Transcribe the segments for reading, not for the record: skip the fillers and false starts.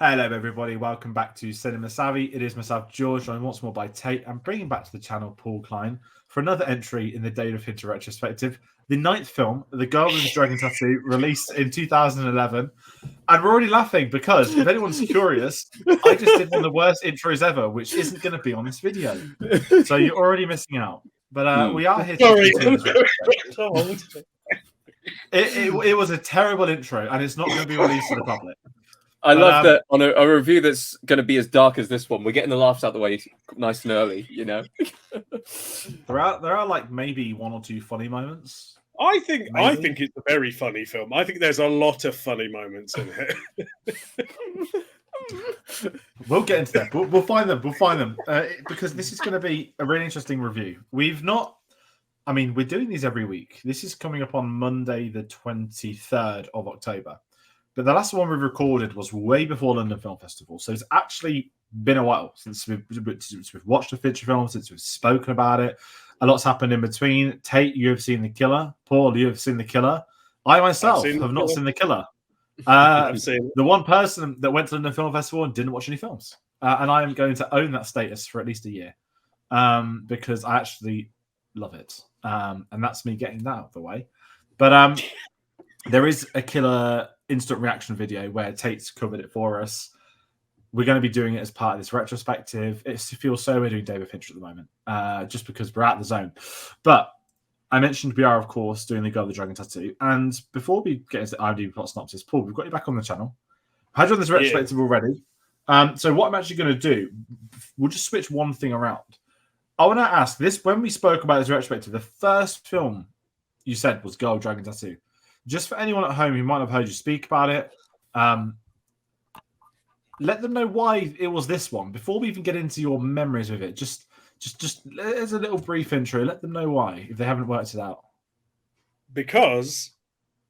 Hello, everybody. Welcome back to Cinema Savvy. It is myself, George, joined once more by Tate. I'm bringing back to the channel Paul Klein for another entry in the David Fincher Retrospective, the ninth film, The Girl with the Dragon Tattoo, released in 2011. And we're already laughing because, if anyone's curious, I just did one of the worst intros ever, which isn't going to be on this video. So you're already missing out. But we are here to continue this retrospective. It was a terrible intro, and it's not going to be released to the public. I love that on a review that's going to be as dark as this one, we're getting the laughs out the way nice and early, you know. There are like maybe one or two funny moments. I think it's a very funny film. I think there's a lot of funny moments in it. We'll get into that. We'll find them. We'll find them because this is going to be a really interesting review. We're doing these every week. This is coming up on Monday, the 23rd of October. But the last one we recorded was way before London Film Festival. So it's actually been a while since we've watched a Fincher film, since we've spoken about it. A lot's happened in between. Tate, you have seen The Killer. Paul, you have seen The Killer. I myself have not seen The Killer. I've seen the one person that went to London Film Festival and didn't watch any films. And I am going to own that status for at least a year because I actually love it. And that's me getting that out of the way. But there is a Killer instant reaction video where Tate's covered it for us. We're going to be doing it as part of this retrospective. It feels so we're doing David Fincher at the moment, just because we're out the zone. But I mentioned we are, of course, doing The Girl with the Dragon Tattoo. And before we get into the IMDb plot synopsis, Paul, we've got you back on the channel. I had you on this retrospective already. So what I'm actually going to do, we'll just switch one thing around. I want to ask this: when we spoke about this retrospective, the first film you said was Girl with the Dragon Tattoo. Just for anyone at home who might have heard you speak about it, let them know why it was this one. Before we even get into your memories with it, just as a little brief intro, let them know why, if they haven't worked it out. Because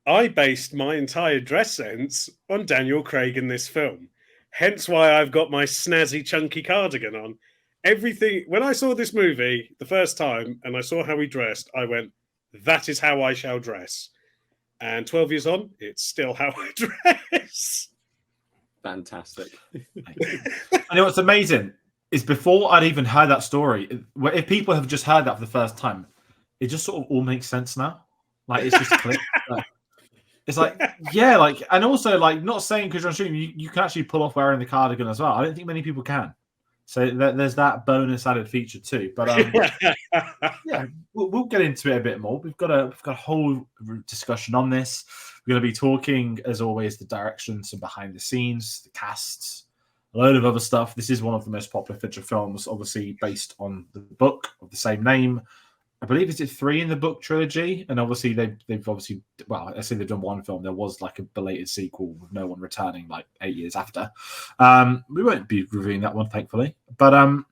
I based my entire dress sense on Daniel Craig in this film. Hence why I've got my snazzy, chunky cardigan on. Everything, when I saw this movie the first time and I saw how he dressed, I went, that is how I shall dress. And 12 years on, it's still how I dress. Fantastic. I know what's amazing is before I'd even heard that story, if people have just heard that for the first time, it just sort of all makes sense now. Like, it's just clicked. It's like, yeah, like, and also, like, not saying because you're on stream, you can actually pull off wearing the cardigan as well. I don't think many people can. So there's that bonus added feature too. But yeah, we'll get into it a bit more. We've got a whole discussion on this. We're going to be talking, as always, the directions and behind the scenes, the casts, a load of other stuff. This is one of the most popular Fincher films, obviously based on the book of the same name. I believe it's 3 in the book trilogy, and obviously they've obviously, well, I say they've done one film. There was like a belated sequel with no one returning like 8 years after. We won't be reviewing that one, thankfully. But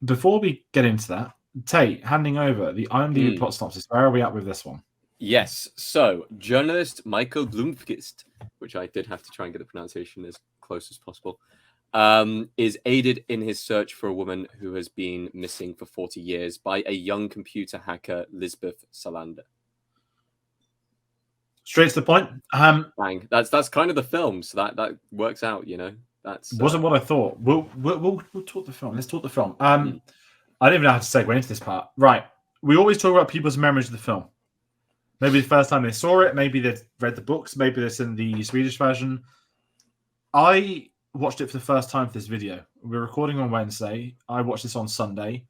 before we get into that, Tate, handing over the IMDb plot synopsis. Where are we at with this one? Yes. So, journalist Michael Blomkvist, which I did have to try and get the pronunciation as close as possible, is aided in his search for a woman who has been missing for 40 years by a young computer hacker, Lisbeth Salander. Straight to the point. Bang. That's kind of the film, so that works out, you know. That's wasn't what I thought. We'll talk the film. Let's talk the film. I don't even know how to segue into this part. Right. We always talk about people's memories of the film. Maybe the first time they saw it, maybe they've read the books, maybe it's in the Swedish version. I watched it for the first time for this video. We're recording on Wednesday. I watched this on Sunday.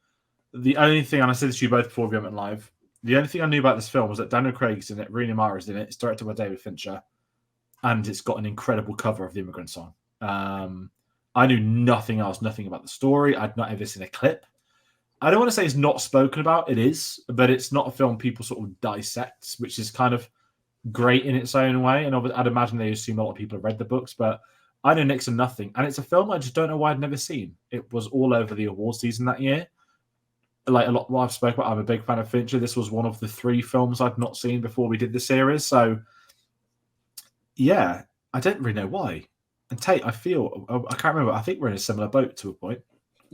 The only thing, and I said this to you both before we went live, the only thing I knew about this film was that Daniel Craig's in it, Rooney Mara is in it, it's directed by David Fincher, and it's got an incredible cover of the Immigrant Song. I knew nothing else, nothing about the story. I'd not ever seen a clip. I don't want to say it's not spoken about. It is, but it's not a film people sort of dissect, which is kind of great in its own way. And I'd imagine they assume a lot of people have read the books, but I know next to nothing. And it's a film I just don't know why I'd never seen. It was all over the award season that year. Like a lot what I've spoken about, I'm a big fan of Fincher. This was one of the 3 films I'd not seen before we did the series. So, yeah, I don't really know why. And Tate, I can't remember. I think we're in a similar boat to a point.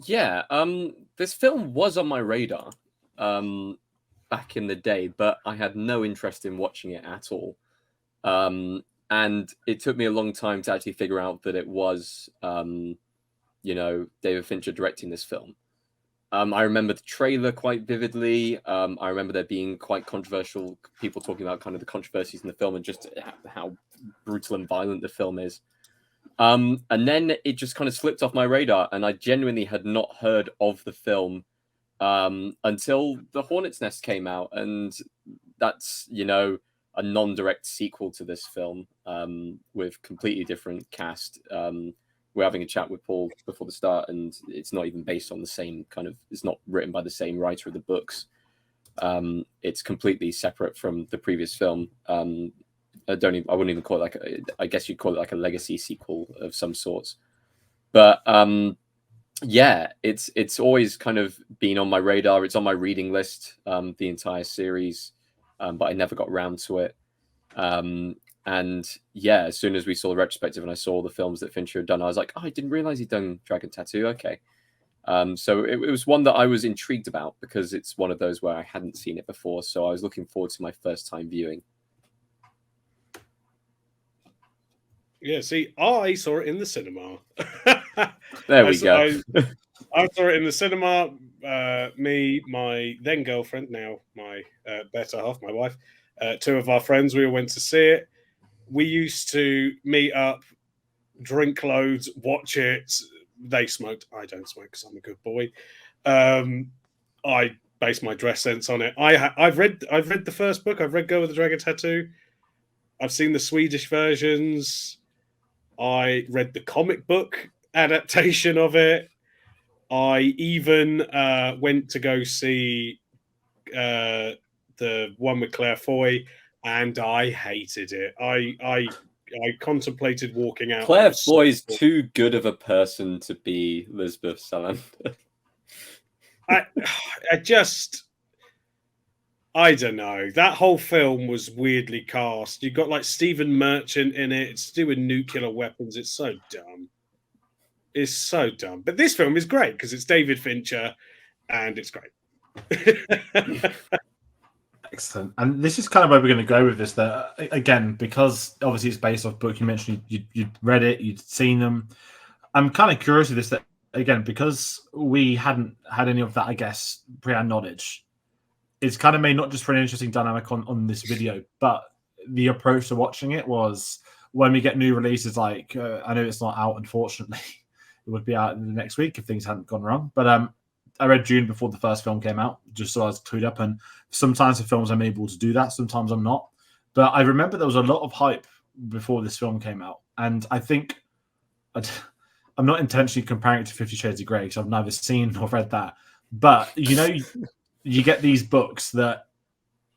Yeah, this film was on my radar back in the day, but I had no interest in watching it at all. and it took me a long time to actually figure out that it was, David Fincher directing this film. I remember the trailer quite vividly. I remember there being quite controversial people talking about kind of the controversies in the film and just how brutal and violent the film is. And then it just kind of slipped off my radar, and I genuinely had not heard of the film until The Hornet's Nest came out, and that's a non-direct sequel to this film with completely different cast. We're having a chat with Paul before the start, and it's not even based on the same kind of. It's not written by the same writer of the books. It's completely separate from the previous film. I wouldn't even call it I guess you'd call it like a legacy sequel of some sorts. But it's always kind of been on my radar. It's on my reading list, the entire series, but I never got around to it. And yeah, as soon as we saw the retrospective and I saw the films that Fincher had done, I was like, oh, I didn't realize he'd done Dragon Tattoo. Okay. So it was one that I was intrigued about because it's one of those where I hadn't seen it before. So I was looking forward to my first time viewing. Yeah, see, I saw it in the cinema. There we go. I saw it in the cinema. Me, my then girlfriend, now my better half, my wife, two of our friends, we all went to see it. We used to meet up, drink loads, watch it. They smoked. I don't smoke because I'm a good boy. I base my dress sense on it. I've read the first book. I've read Girl with the Dragon Tattoo. I've seen the Swedish versions. I read the comic book adaptation of it. I even went to go see the one with Claire Foy, and I hated it. I contemplated walking out. Claire Foy's too good of a person to be Lisbeth Salander. I don't know. That whole film was weirdly cast. You got like Stephen Merchant in it. It's to do with nuclear weapons. It's so dumb. It's so dumb. But this film is great because it's David Fincher, and it's great. Excellent. And this is kind of where we're going to go with this. That again, because obviously it's based off book. You mentioned you'd read it, you'd seen them. I'm kind of curious with this. That again, because we hadn't had any of that, I guess, prior knowledge. It's kind of made not just for an interesting dynamic on this video, but the approach to watching it was when we get new releases. Like I know it's not out, unfortunately. It would be out in the next week if things hadn't gone wrong. But I read June before the first film came out, just so I was clued up. And sometimes the films I'm able to do that, sometimes I'm not. But I remember there was a lot of hype before this film came out. And I think I'm not intentionally comparing it to 50 Shades of Grey because I've neither seen nor read that. But, you get these books that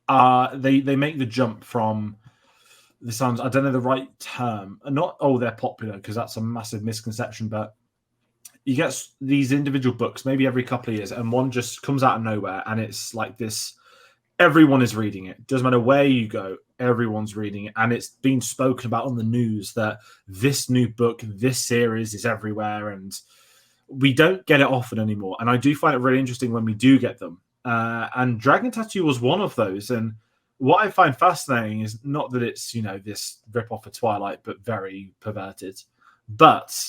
they make the jump from the sounds. I don't know the right term. Not they're popular because that's a massive misconception. But you get these individual books maybe every couple of years, and one just comes out of nowhere, and it's like this. Everyone is reading it. Doesn't matter where you go, everyone's reading it, and it's been spoken about on the news that this new book, this series is everywhere, and we don't get it often anymore. And I do find it really interesting when we do get them. And Dragon Tattoo was one of those. And what I find fascinating is not that it's, this rip-off of Twilight, but very perverted. But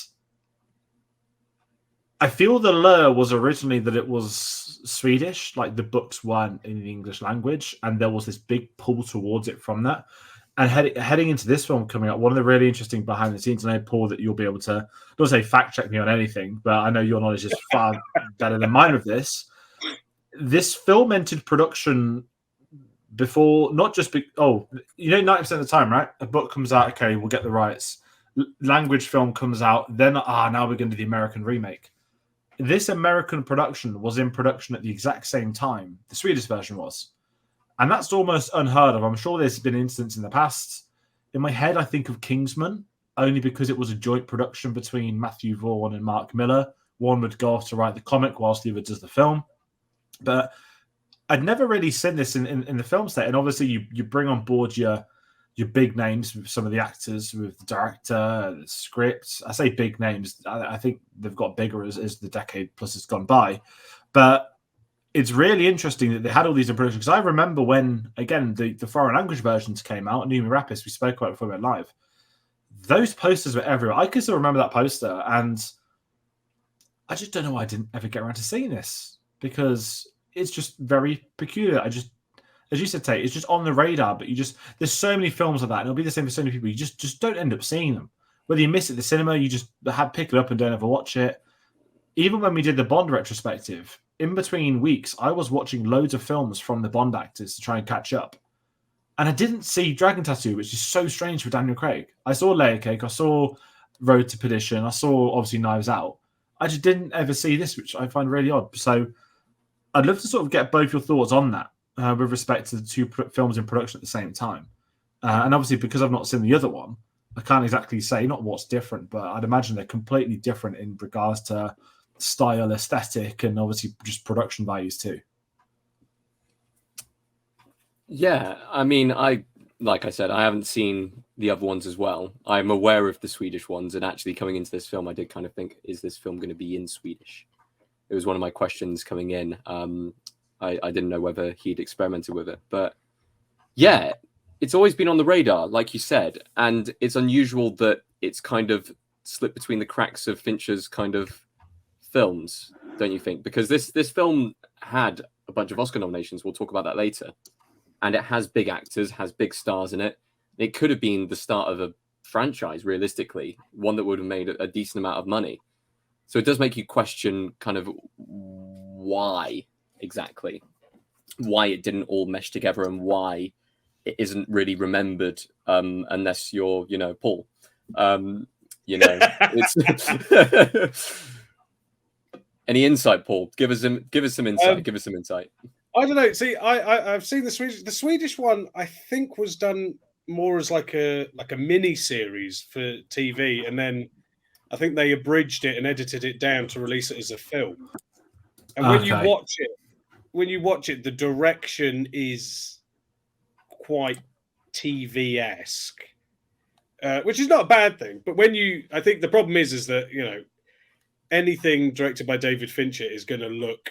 I feel the lure was originally that it was Swedish, like the books weren't in the English language, and there was this big pull towards it from that. And heading into this film coming up, one of the really interesting behind the scenes, and I know, Paul, that you'll be able to, don't say fact check me on anything, but I know your knowledge is far better than mine with this. This film entered production before, not just 90% of the time, right? A book comes out, okay, we'll get the rights. Language film comes out, then now we're going to do the American remake. This American production was in production at the exact same time the Swedish version was. And that's almost unheard of. I'm sure there's been incidents in the past. In my head, I think of Kingsman, only because it was a joint production between Matthew Vaughn and Mark Miller. One would go off to write the comic whilst the other does the film. But I'd never really seen this in the film set. And obviously you bring on board your big names with some of the actors, with the director, the script. I say big names. I think they've got bigger as the decade plus has gone by. But it's really interesting that they had all these in production. Because I remember when, again, the foreign language versions came out, Numi Rapis, we spoke about it before we went live. those posters were everywhere. I can still remember that poster, and I just don't know why I didn't ever get around to seeing this, because it's just very peculiar. As you said, Tate, it's just on the radar, but there's so many films like that, and it'll be the same for so many people. You just don't end up seeing them. Whether you miss it at the cinema, you just pick it up and don't ever watch it. Even when we did the Bond retrospective, in between weeks, I was watching loads of films from the Bond actors to try and catch up. And I didn't see Dragon Tattoo, which is so strange for Daniel Craig. I saw Layer Cake, I saw Road to Perdition, I saw, obviously, Knives Out. I just didn't ever see this, which I find really odd. So I'd love to sort of get both your thoughts on that with respect to the two films in production at the same time. And obviously, because I've not seen the other one, I can't exactly say not what's different, but I'd imagine they're completely different in regards to style, aesthetic, and obviously just production values too. Yeah, I mean, like I said, I haven't seen the other ones as well. I'm aware of the Swedish ones, and actually coming into this film, I did kind of think, is this film going to be in Swedish? It was one of my questions coming in. I didn't know whether he'd experimented with it, but yeah, it's always been on the radar, like you said, and it's unusual that it's kind of slipped between the cracks of Fincher's kind of films, don't you think? Because this film had a bunch of Oscar nominations. We'll talk about that later. And it has big actors, has big stars in it. It could have been the start of a franchise, realistically, one that would have made a decent amount of money. So it does make you question kind of why exactly, why it didn't all mesh together and why it isn't really remembered unless you're, Paul. It's any insight, Paul? Give us some insight. Give us some insight. I don't know. See, I've seen the Swedish. The Swedish one, I think, was done more as like a mini series for TV, and then I think they abridged it and edited it down to release it as a film. And when you watch it, the direction is quite TV-esque, which is not a bad thing. But I think the problem is that anything directed by David Fincher is going to look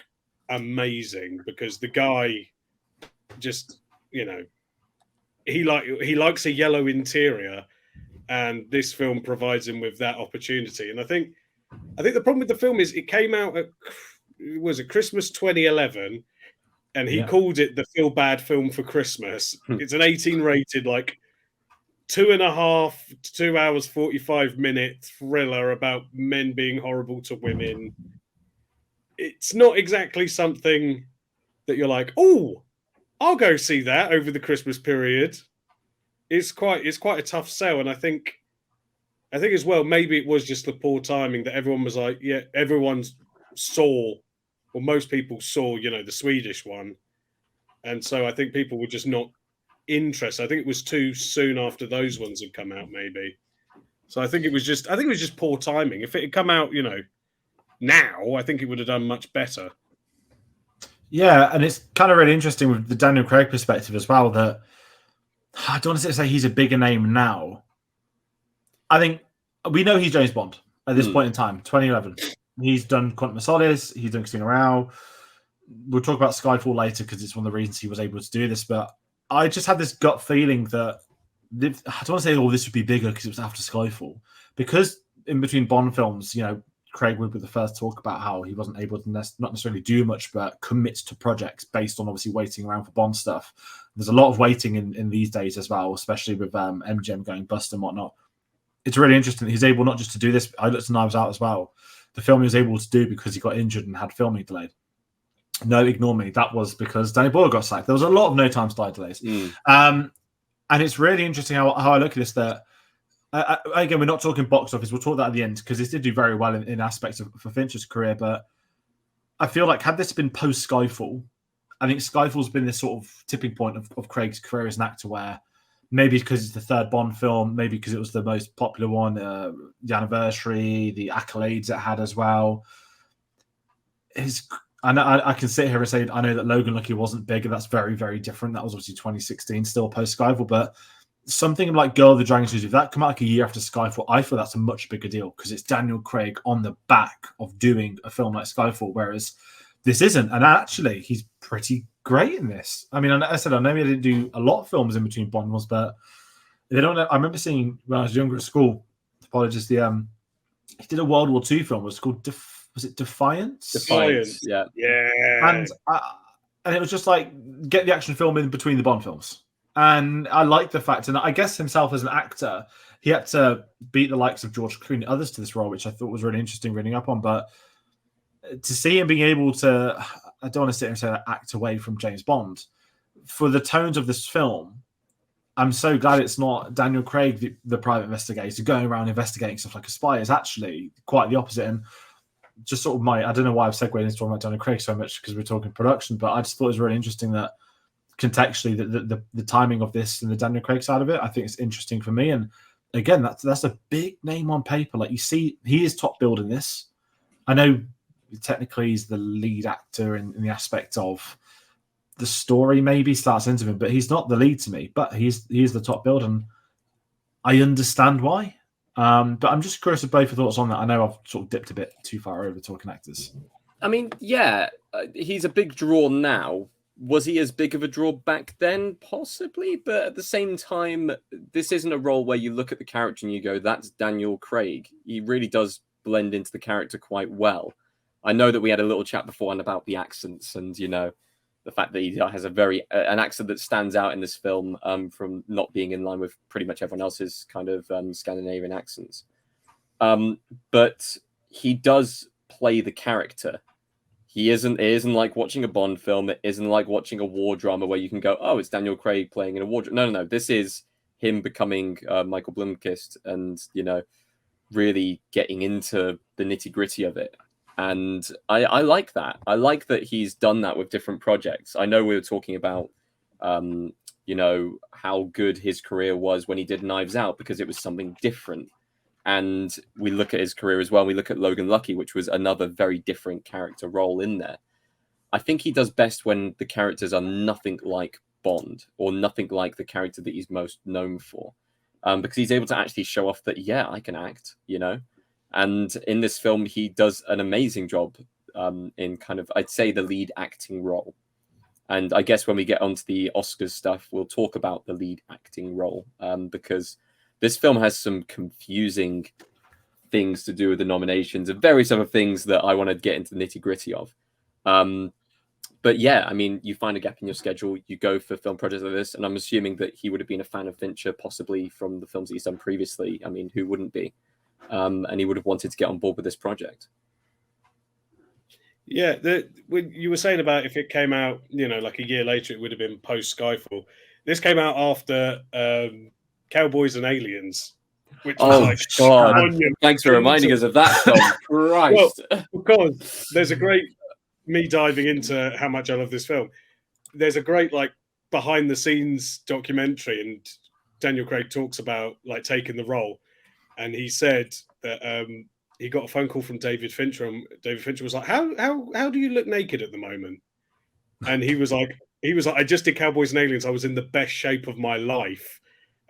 amazing, because the guy just he likes a yellow interior, and this film provides him with that opportunity. And I think the problem with the film is it came out at Christmas 2011, and he called it the feel bad film for Christmas. It's an 18 rated, like 2 hours 45-minute thriller about men being horrible to women. It's not exactly something that you're like, oh, I'll go see that over the Christmas period. It's quite a tough sell, and I think as well, maybe it was just the poor timing that everyone was like, yeah, most people saw, the Swedish one, and so I think people were just not interested. I think it was too soon after those ones had come out, maybe. So I think it was just poor timing. If it had come out, now, I think it would have done much better. Yeah, and it's kind of really interesting with the Daniel Craig perspective as well, that I don't want to say he's a bigger name now. I think we know he's James Bond at this point in time, 2011. He's done Quantum of Solace, he's done Casino Royale. We'll talk about Skyfall later because it's one of the reasons he was able to do this, but I just had this gut feeling that I don't want to say, this would be bigger because it was after Skyfall. Because in between Bond films, Craig would be the first to talk about how he wasn't able to not necessarily do much, but commit to projects based on obviously waiting around for Bond stuff. There's a lot of waiting in these days as well, especially with MGM going bust and whatnot. It's really interesting that he's able not just to do this. I looked at Knives Out as well. The film he was able to do because he got injured and had filming delayed. No, ignore me. That was because Danny Boyle got sacked. There was a lot of no time to die delays. And it's really interesting how I look at this, that again, we're not talking box office. We'll talk that at the end because this did do very well in aspects for Fincher's career. But I feel like had this been post Skyfall, I think Skyfall's been this sort of tipping point of Craig's career as an actor, where maybe because it's the third Bond film, maybe because it was the most popular one, the anniversary, the accolades it had as well. I can sit here and say I know that Logan Lucky wasn't big, and that's very, very different. That was obviously 2016, still post Skyfall, but something like Girl with the Dragon Shoes, if that come out like a year after Skyfall, I feel that's a much bigger deal because it's Daniel Craig on the back of doing a film like Skyfall, whereas this isn't. And actually, he's pretty great in this. I mean, I said I know he didn't do a lot of films in between Bond ones, but They don't know. I remember seeing when I was younger at school. Apologies. He did a World War II film. It was called was it Defiance? Defiance, yeah. And it was just like get the action film in between the Bond films. And I like the fact, and I guess himself as an actor, he had to beat the likes of George Clooney, others to this role, which I thought was really interesting reading up on. But to see him being able to, I don't want to sit here and say that, act away from James Bond. For the tones of this film, I'm so glad it's not Daniel Craig, the private investigator, going around investigating stuff like a spy. It's actually quite the opposite. And just sort of I don't know why I've segued into talking about Daniel Craig so much because we're talking production, but I just thought it was really interesting that contextually the timing of this and the Daniel Craig side of it, I think it's interesting for me. And again, that's a big name on paper. Like you see, he is top billed in this. I know technically he's the lead actor in the aspect of the story maybe starts into him, but he's not the lead to me, but he is the top billed, and I understand why. But I'm just curious of both your thoughts on that. I know I've sort of dipped a bit too far over talking actors. I mean, yeah, he's a big draw now. Was he as big of a draw back then? Possibly, but at the same time, this isn't a role where you look at the character and you go, that's Daniel Craig. He really does blend into the character quite well. I know that we had a little chat beforehand about the accents and, the fact that he has an accent that stands out in this film from not being in line with pretty much everyone else's kind of Scandinavian accents. But he does play the character. It isn't like watching a Bond film. It isn't like watching a war drama where you can go, oh, it's Daniel Craig playing in a war drama. No. This is him becoming Michael Blomkvist and, really getting into the nitty gritty of it. And I like that. I like that he's done that with different projects. I know we were talking about, how good his career was when he did Knives Out because it was something different. And we look at his career as well. We look at Logan Lucky, which was another very different character role in there. I think he does best when the characters are nothing like Bond or nothing like the character that he's most known for. Because he's able to actually show off that, yeah, I can act, And in this film, he does an amazing job in kind of, I'd say, the lead acting role. And I guess when we get onto the Oscars stuff, we'll talk about the lead acting role because this film has some confusing things to do with the nominations and various other things that I want to get into the nitty gritty of. But yeah, I mean, you find a gap in your schedule, you go for film projects like this, and I'm assuming that he would have been a fan of Fincher, possibly from the films that he's done previously. I mean, who wouldn't be? And he would have wanted to get on board with this project. Yeah, when you were saying about if it came out, like a year later, it would have been post Skyfall. This came out after Cowboys and Aliens, which was like, God! Thanks for reminding us of that film. Christ! Well, because there's a great me diving into how much I love this film. There's a great like behind the scenes documentary, and Daniel Craig talks about like taking the role, and he said that he got a phone call from David Fincher, and David Fincher was like, "How do you look naked at the moment?" And he was like, "I just did Cowboys and Aliens. I was in the best shape of my life."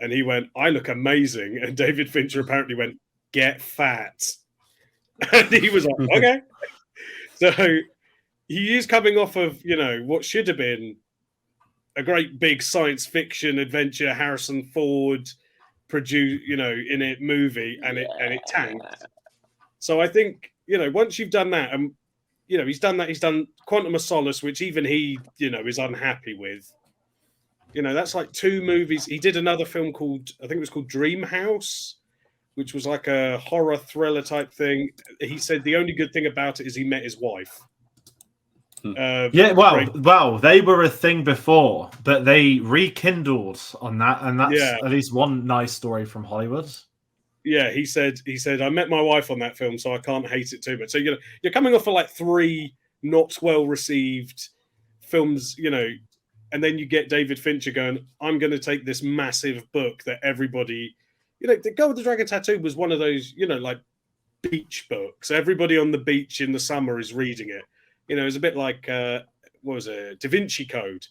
And he went, "I look amazing." And David Fincher apparently went, "Get fat." And he was like, "Okay." So he is coming off of, what should have been a great big science fiction adventure, Harrison Ford produced, in it movie, and it tanked. So I think, once you've done that, and he's done that. He's done Quantum of Solace, which even he, is unhappy with. That's like 2 movies. He did another film called, I think it was called Dream House, which was like a horror thriller type thing. He said the only good thing about it is he met his wife. Well, they were a thing before, but they rekindled on that, and that's at least one nice story from Hollywood. Yeah, he said, I met my wife on that film, so I can't hate it too much. So you're coming off of like 3 not well received films, and then you get David Fincher going, I'm going to take this massive book that everybody, The Girl with the Dragon Tattoo was one of those, like beach books. Everybody on the beach in the summer is reading it. It's a bit like, what was it? Da Vinci Code.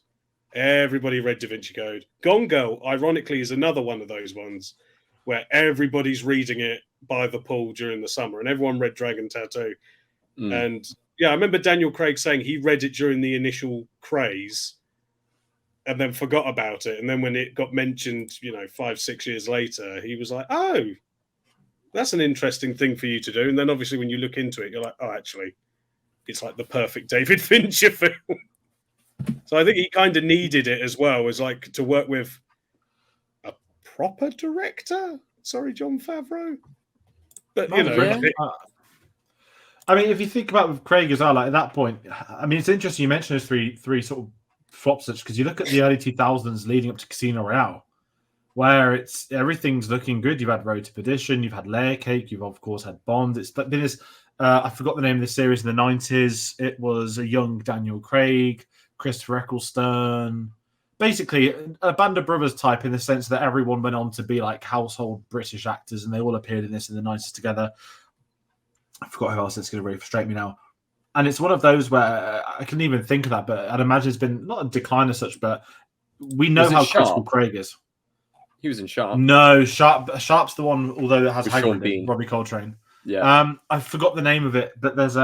Everybody read Da Vinci Code. Gone Girl, ironically, is another one of those ones where everybody's reading it by the pool during the summer, and everyone read Dragon Tattoo. And yeah, I remember Daniel Craig saying he read it during the initial craze, and then forgot about it. And then when it got mentioned, 5-6 years later, he was like, "Oh, that's an interesting thing for you to do." And then obviously when you look into it, you're like, "Oh, actually, it's like the perfect David Fincher film." So I think he kind of needed it as well, as like to work with a proper director. Sorry, Jon Favreau. But I mean, if you think about with Craig as well, like at that point, I mean, it's interesting you mentioned those three sort of flops, because you look at the early 2000s leading up to Casino Royale, where everything's looking good. You've had Road to Perdition, you've had Layer Cake, you've of course had Bond. It's been this. I forgot the name of the series in the 90s. It was a young Daniel Craig, Christopher Eccleston, basically a band of brothers type, in the sense that everyone went on to be like household British actors, and they all appeared in this in the 90s together. I forgot who else. It's going to really frustrate me now. And it's one of those where I couldn't even think of that, but I'd imagine it's been not a decline as such, but we know how critical Craig is. He was in Sharp. No, Sharp's the one, although it has Hagrid, Robbie Coltrane. Yeah. I forgot the name of it, but there's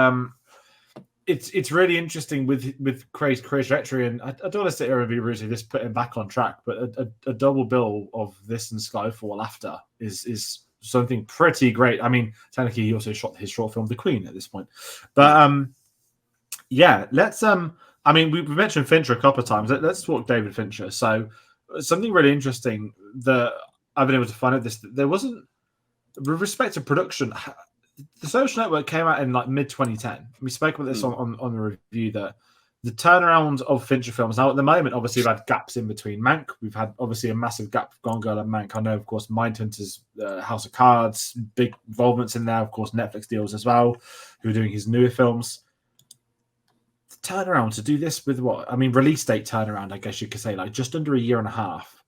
it's really interesting with Craig's career trajectory, and I don't want to sit here and be rude, this put him back on track, but a double bill of this and Skyfall after is something pretty great. I mean, technically he also shot his short film The Queen at this point, but yeah, let's I mean, we've mentioned Fincher a couple of times. Let's talk David Fincher. So something really interesting that I've been able to find out there wasn't, with respect to production, The Social Network came out in like mid 2010. We spoke about this on the review, that the turnaround of Fincher films. Now, at the moment, obviously, we've had gaps in between Mank. We've had obviously a massive gap with Gone Girl and Mank. I know, of course, Mindhunter's House of Cards, big involvements in there. Of course, Netflix deals as well, who are doing his newer films. The turnaround to do this with release date turnaround, I guess you could say, like just under a year and a half.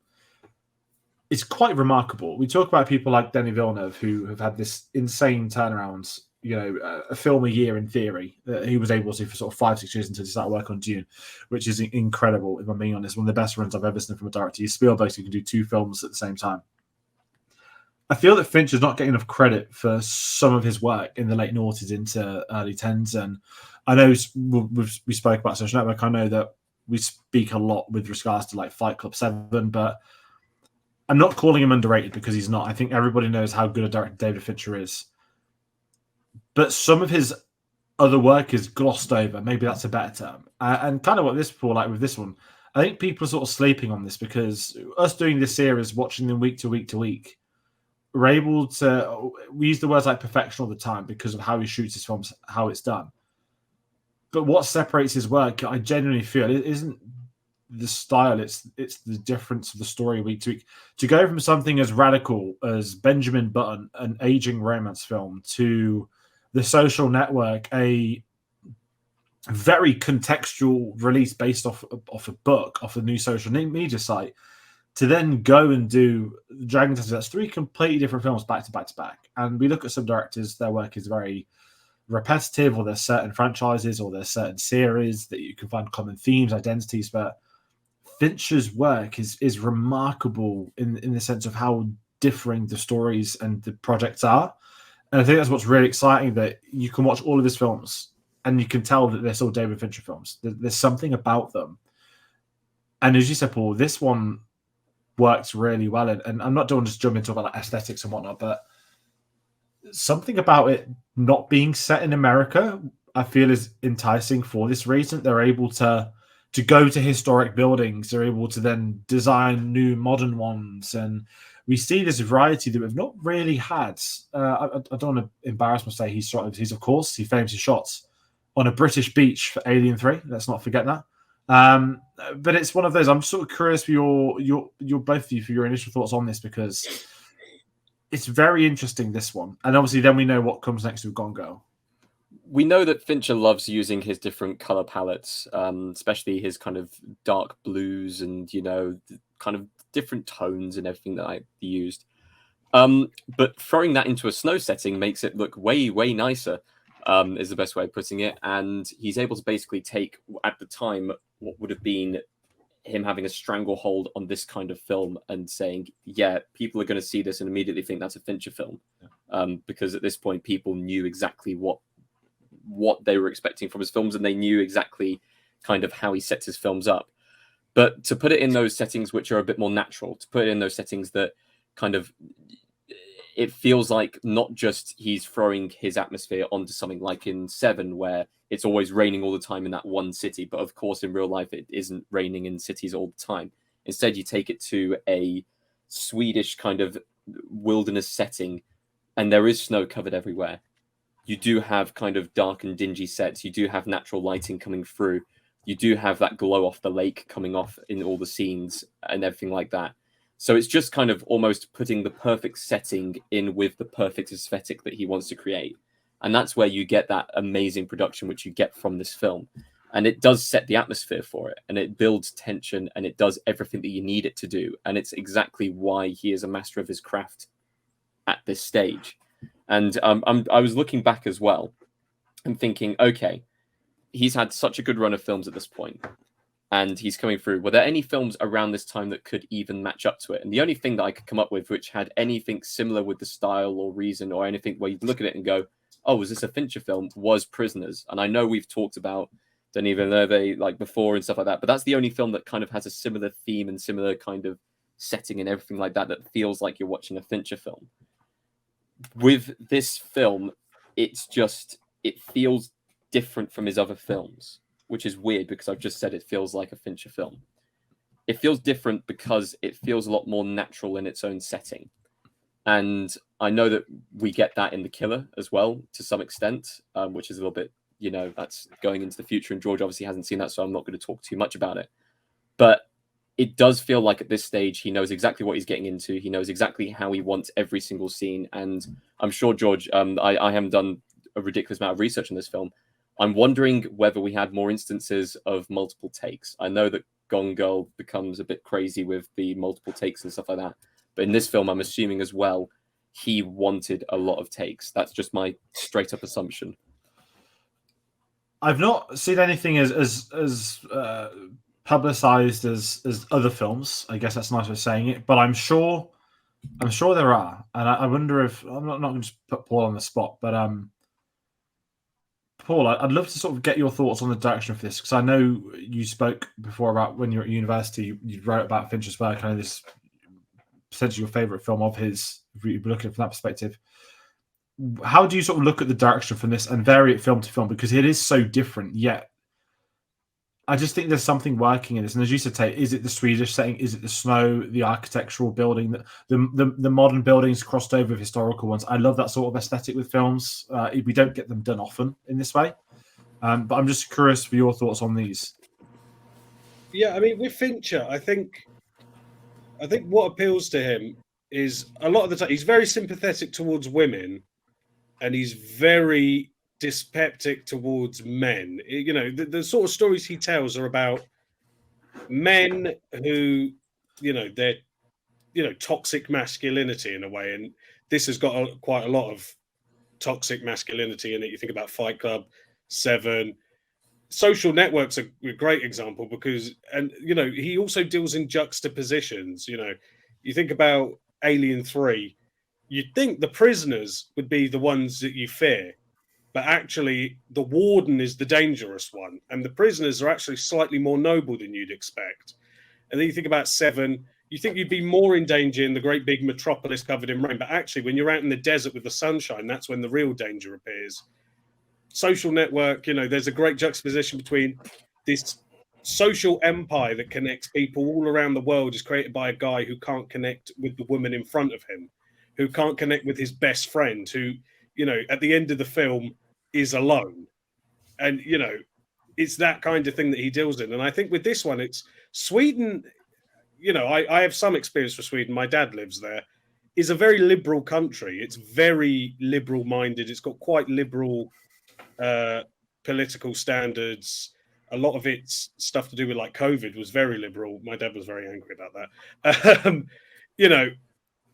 It's quite remarkable. We talk about people like Denis Villeneuve, who have had this insane turnarounds, a film a year in theory. He was able to for sort of 5-6 years until he started work on Dune, which is incredible, if I'm being honest. One of the best runs I've ever seen from a director. He's Spielberg, who can do 2 films at the same time. I feel that Fincher's not getting enough credit for some of his work in the late noughties into early 10s. And I know we spoke about Social Network. I know that we speak a lot with regards to like Fight Club 7, but I'm not calling him underrated, because he's not. I think everybody knows how good a director David Fincher is. But some of his other work is glossed over. Maybe that's a better term. And kind of what this Paul, like with this one, I think people are sort of sleeping on this, because us doing this series, watching them week to week to week, we're able to, we use the words like perfection all the time because of how he shoots his films, how it's done. But what separates his work, I genuinely feel, it isn't the style, it's the difference of the story week to week. To go from something as radical as Benjamin Button, an aging romance film, to The Social Network, a very contextual release based off a book, off a new social media site, to then go and do Dragon Tattoo. That's 3 completely different films back to back to back. And we look at some directors, their work is very repetitive, or there's certain franchises, or there's certain series that you can find common themes, identities, but Fincher's work is remarkable in the sense of how differing the stories and the projects are. And I think that's what's really exciting, that you can watch all of his films and you can tell that they're still David Fincher films. There's something about them. And as you said, Paul, this one works really well. And I'm not doing just jumping into about like aesthetics and whatnot, but something about it not being set in America, I feel, is enticing for this reason. They're able to go to historic buildings. They're able to then design new modern ones. And we see this variety that we've not really had. I don't want to embarrass myself. He's of course, he famously shots on a British beach for Alien 3. Let's not forget that. But it's one of those, I'm sort of curious for your both of you, for your initial thoughts on this, because it's very interesting, this one. And obviously then we know what comes next with Gone Girl. We know that Fincher loves using his different color palettes, especially his kind of dark blues and, kind of different tones and everything that I used. But throwing that into a snow setting makes it look way, way nicer, is the best way of putting it. And he's able to basically take, at the time, what would have been him having a stranglehold on this kind of film and saying, yeah, people are going to see this and immediately think that's a Fincher film. Because at this point, people knew exactly what they were expecting from his films, and they knew exactly kind of how he sets his films up. But to put it in those settings which are a bit more natural, to put it in those settings that kind of, it feels like not just he's throwing his atmosphere onto something like in Seven, where it's always raining all the time in that one city. But of course, in real life, it isn't raining in cities all the time. Instead, you take it to a Swedish kind of wilderness setting, and there is snow covered everywhere. You do have kind of dark and dingy sets. You do have natural lighting coming through. You do have that glow off the lake coming off in all the scenes and everything like that. So it's just kind of almost putting the perfect setting in with the perfect aesthetic that he wants to create. And that's where you get that amazing production, which you get from this film. And it does set the atmosphere for it, and it builds tension, and it does everything that you need it to do. And it's exactly why he is a master of his craft at this stage. And I was looking back as well and thinking, okay, he's had such a good run of films at this point, and he's coming through. Were there any films around this time that could even match up to it? And the only thing that I could come up with which had anything similar with the style or reason or anything where you'd look at it and go, oh, was this a Fincher film, was Prisoners. And I know we've talked about Don't Even Know They like before and stuff like that, but that's the only film that kind of has a similar theme and similar kind of setting and everything like that that feels like you're watching a Fincher film. With this film, it feels different from his other films, which is weird because I've just said it feels like a Fincher film. It feels different because it feels a lot more natural in its own setting. And I know that we get that in The Killer as well, to some extent, which is a little bit, that's going into the future. And George obviously hasn't seen that, so I'm not going to talk too much about it. But it does feel like at this stage, he knows exactly what he's getting into. He knows exactly how he wants every single scene. And I'm sure, George, I haven't done a ridiculous amount of research on this film. I'm wondering whether we had more instances of multiple takes. I know that Gone Girl becomes a bit crazy with the multiple takes and stuff like that. But in this film, I'm assuming as well, he wanted a lot of takes. That's just my straight up assumption. I've not seen anything as publicized as other films. I guess that's a nice way of saying it. But I'm sure there are. And I wonder if, I'm not going to just put Paul on the spot, but Paul, I'd love to sort of get your thoughts on the direction of this, because I know you spoke before about when you were at university, you wrote about Fincher's work. I know this is potentially your favorite film of his, if you're looking from that perspective. How do you sort of look at the direction from this and vary it film to film? Because it is so different, yet I just think there's something working in this. And as you said, Tayte, is it the Swedish setting? Is it the snow, the architectural building, the modern buildings crossed over with historical ones? I love that sort of aesthetic with films. We don't get them done often in this way. But I'm just curious for your thoughts on these. Yeah, I mean, with Fincher, I think what appeals to him is a lot of the time he's very sympathetic towards women, and he's very dyspeptic towards men. The sort of stories he tells are about men who, they're, toxic masculinity in a way. And this has got quite a lot of toxic masculinity in it. You think about Fight Club, Seven. Social Network's a great example because, he also deals in juxtapositions. You think about Alien 3, you'd think the prisoners would be the ones that you fear, but actually the warden is the dangerous one, and the prisoners are actually slightly more noble than you'd expect. And then you think about Seven, you think you'd be more in danger in the great big metropolis covered in rain, but actually when you're out in the desert with the sunshine, that's when the real danger appears. Social Network, there's a great juxtaposition between this social empire that connects people all around the world is created by a guy who can't connect with the woman in front of him, who can't connect with his best friend, who, at the end of the film is alone. And, it's that kind of thing that he deals in. And I think with this one, it's Sweden, I have some experience with Sweden. My dad lives there. Is a very liberal country. It's very liberal minded. It's got quite liberal political standards. A lot of its stuff to do with like COVID was very liberal. My dad was very angry about that.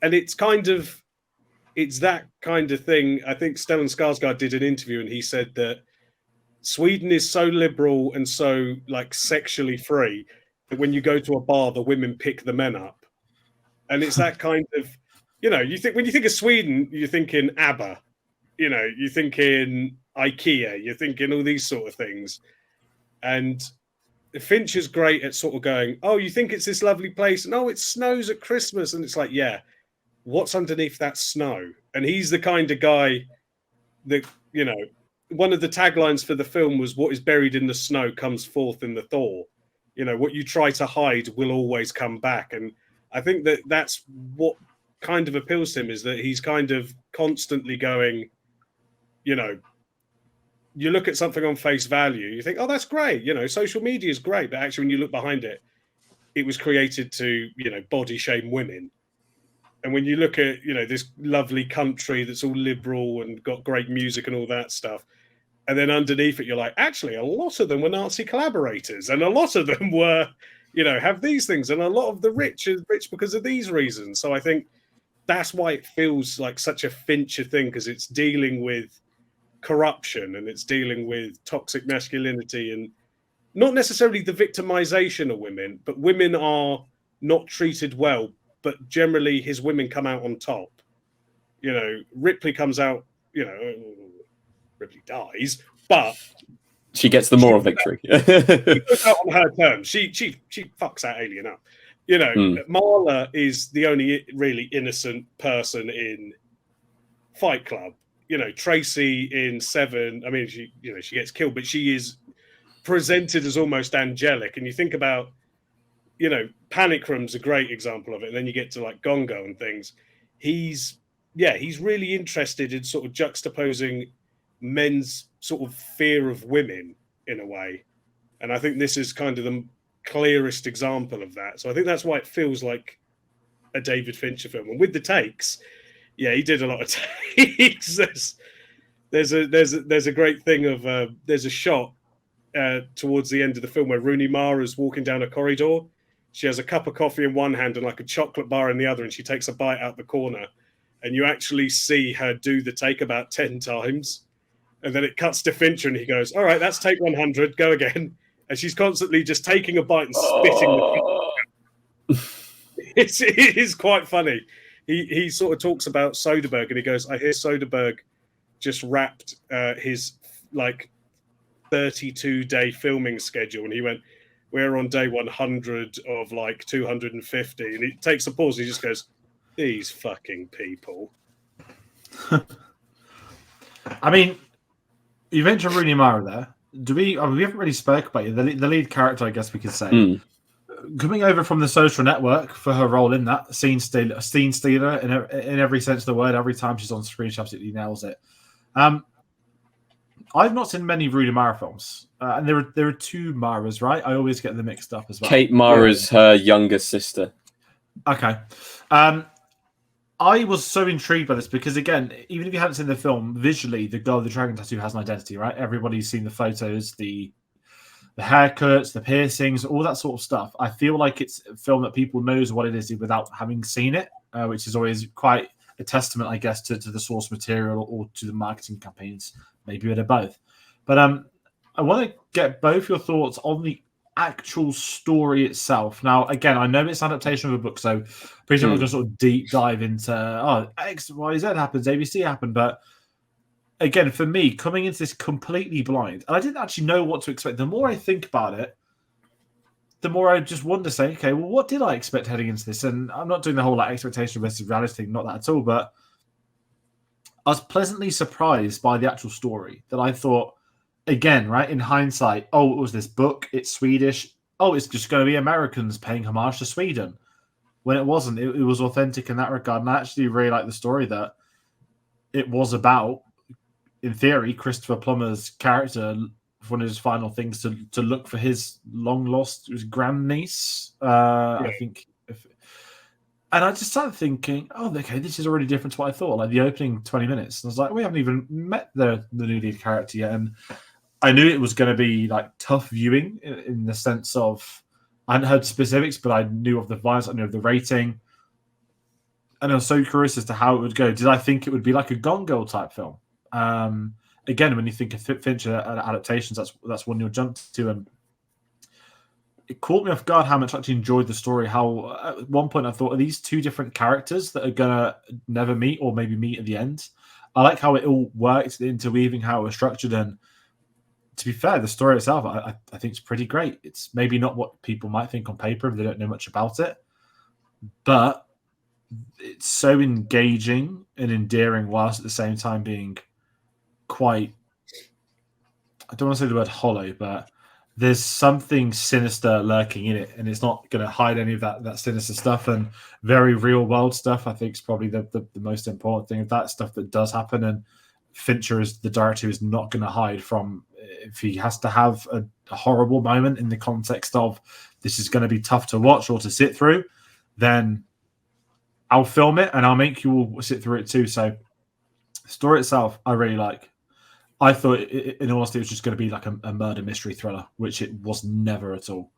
And it's that kind of thing. I think Stellan Skarsgård did an interview and he said that Sweden is so liberal and so like sexually free that when you go to a bar, the women pick the men up. And it's that kind of, when you think of Sweden, you're thinking ABBA, you're thinking IKEA, you're thinking all these sort of things. And Fincher's great at sort of going, oh, you think it's this lovely place, and oh, it snows at Christmas, and it's like, yeah, what's underneath that snow? And he's the kind of guy that, you know, one of the taglines for the film was, what is buried in the snow comes forth in the thaw. You know, what you try to hide will always come back. And I think that that's what kind of appeals to him, is that he's kind of constantly going, you know, you look at something on face value, you think, oh, that's great. You know, social media is great. But actually, when you look behind it, it was created to, you know, body shame women. And when you look at, you know, this lovely country that's all liberal and got great music and all that stuff, and then underneath it, you're like, actually, a lot of them were Nazi collaborators, and a lot of them were, you know, have these things, and a lot of the rich are rich because of these reasons. So I think that's why it feels like such a Fincher thing, because it's dealing with corruption and it's dealing with toxic masculinity, and not necessarily the victimization of women, but women are not treated well. But generally, his women come out on top. You know, Ripley comes out, you know, Ripley dies, but she gets the moral victory. She goes out on her terms. She fucks that alien up. You know, Marla is the only really innocent person in Fight Club. You know, Tracy in Seven, I mean, she gets killed, but she is presented as almost angelic. And you think about, you know, Panic Room's a great example of it. And then you get to like Gongo and things. He's really interested in sort of juxtaposing men's sort of fear of women in a way. And I think this is kind of the clearest example of that. So I think that's why it feels like a David Fincher film. And with the takes, yeah, he did a lot of takes. There's a great thing of there's a shot towards the end of the film where Rooney Mara is walking down a corridor. She has a cup of coffee in one hand and like a chocolate bar in the other, and she takes a bite out the corner, and you actually see her do the take about 10 times, and then it cuts to Fincher and he goes, all right, that's take 100, go again. And she's constantly just taking a bite and spitting. It is quite funny. He sort of talks about Soderbergh, and he goes, I hear Soderbergh just wrapped his like 32-day filming schedule, and he went, we're on day 100 of like 250, and he takes a pause and he just goes, these fucking people. I mean, you mentioned Rooney Mara there. We haven't really spoke about you, the lead character, I guess we could say. Coming over from The Social Network for her role in that, scene stealer in every sense of the word. Every time she's on screen, she absolutely nails it. I've not seen many Rooney Mara films, and there are two Maras, right? I always get them mixed up as well. Kate Mara's her younger sister. Okay. I was so intrigued by this because, again, even if you haven't seen the film, visually, the girl with the dragon tattoo has an identity, right? Everybody's seen the photos, the haircuts, the piercings, all that sort of stuff. I feel like it's a film that people knows what it is without having seen it, which is always quite a testament, I guess, to the source material or to the marketing campaigns, maybe a bit of both. But I want to get both your thoughts on the actual story itself. Now, again, I know it's an adaptation of a book, so pretty much we're going to sort of deep dive into X, Y, Z happens, ABC happened, but again, for me, coming into this completely blind, and I didn't actually know what to expect. The more I think about it, the more I just wonder, say, okay, well, what did I expect heading into this? And I'm not doing the whole like expectation versus reality thing, not that at all, but I was pleasantly surprised by the actual story that I thought, again, right, in hindsight, oh, it was this book, it's Swedish, oh, it's just going to be Americans paying homage to Sweden. When it wasn't, it was authentic in that regard. And I actually really like the story that it was about, in theory, Christopher Plummer's character, one of his final things to look for his long-lost grandniece, I think. And I just started thinking, oh, okay, this is already different to what I thought. Like the opening 20 minutes, and I was like, we haven't even met the new lead character yet. And I knew it was going to be like tough viewing in the sense of I hadn't heard specifics, but I knew of the violence, I knew of the rating. And I was so curious as to how it would go. Did I think it would be like a Gone Girl type film? Again, when you think of Fincher adaptations, that's one you'll jump to. And it caught me off guard how much I actually enjoyed the story. How at one point I thought, are these two different characters that are gonna never meet or maybe meet at the end? I like how it all worked, the interweaving, how it was structured. And to be fair, the story itself, I think, is pretty great. It's maybe not what people might think on paper if they don't know much about it, but it's so engaging and endearing, whilst at the same time being quite, I don't want to say the word hollow, but there's something sinister lurking in it, and it's not going to hide any of that sinister stuff, and very real world stuff. I think is probably the most important thing of that stuff that does happen. And Fincher is the director who's not going to hide from, if he has to have a horrible moment in the context of this is going to be tough to watch or to sit through, then I'll film it and I'll make you all sit through it too. So the story itself, I really like. I thought, in all honesty, it was just going to be like a murder mystery thriller, which it was never at all.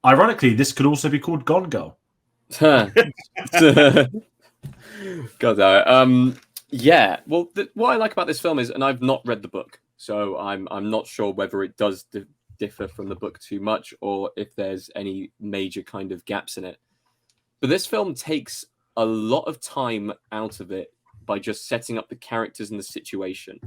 Ironically, this could also be called Gone Girl. God, no. Yeah. Well, what I like about this film is, and I've not read the book, so I'm not sure whether it does differ from the book too much, or if there's any major kind of gaps in it. But this film takes a lot of time out of it by just setting up the characters and the situation,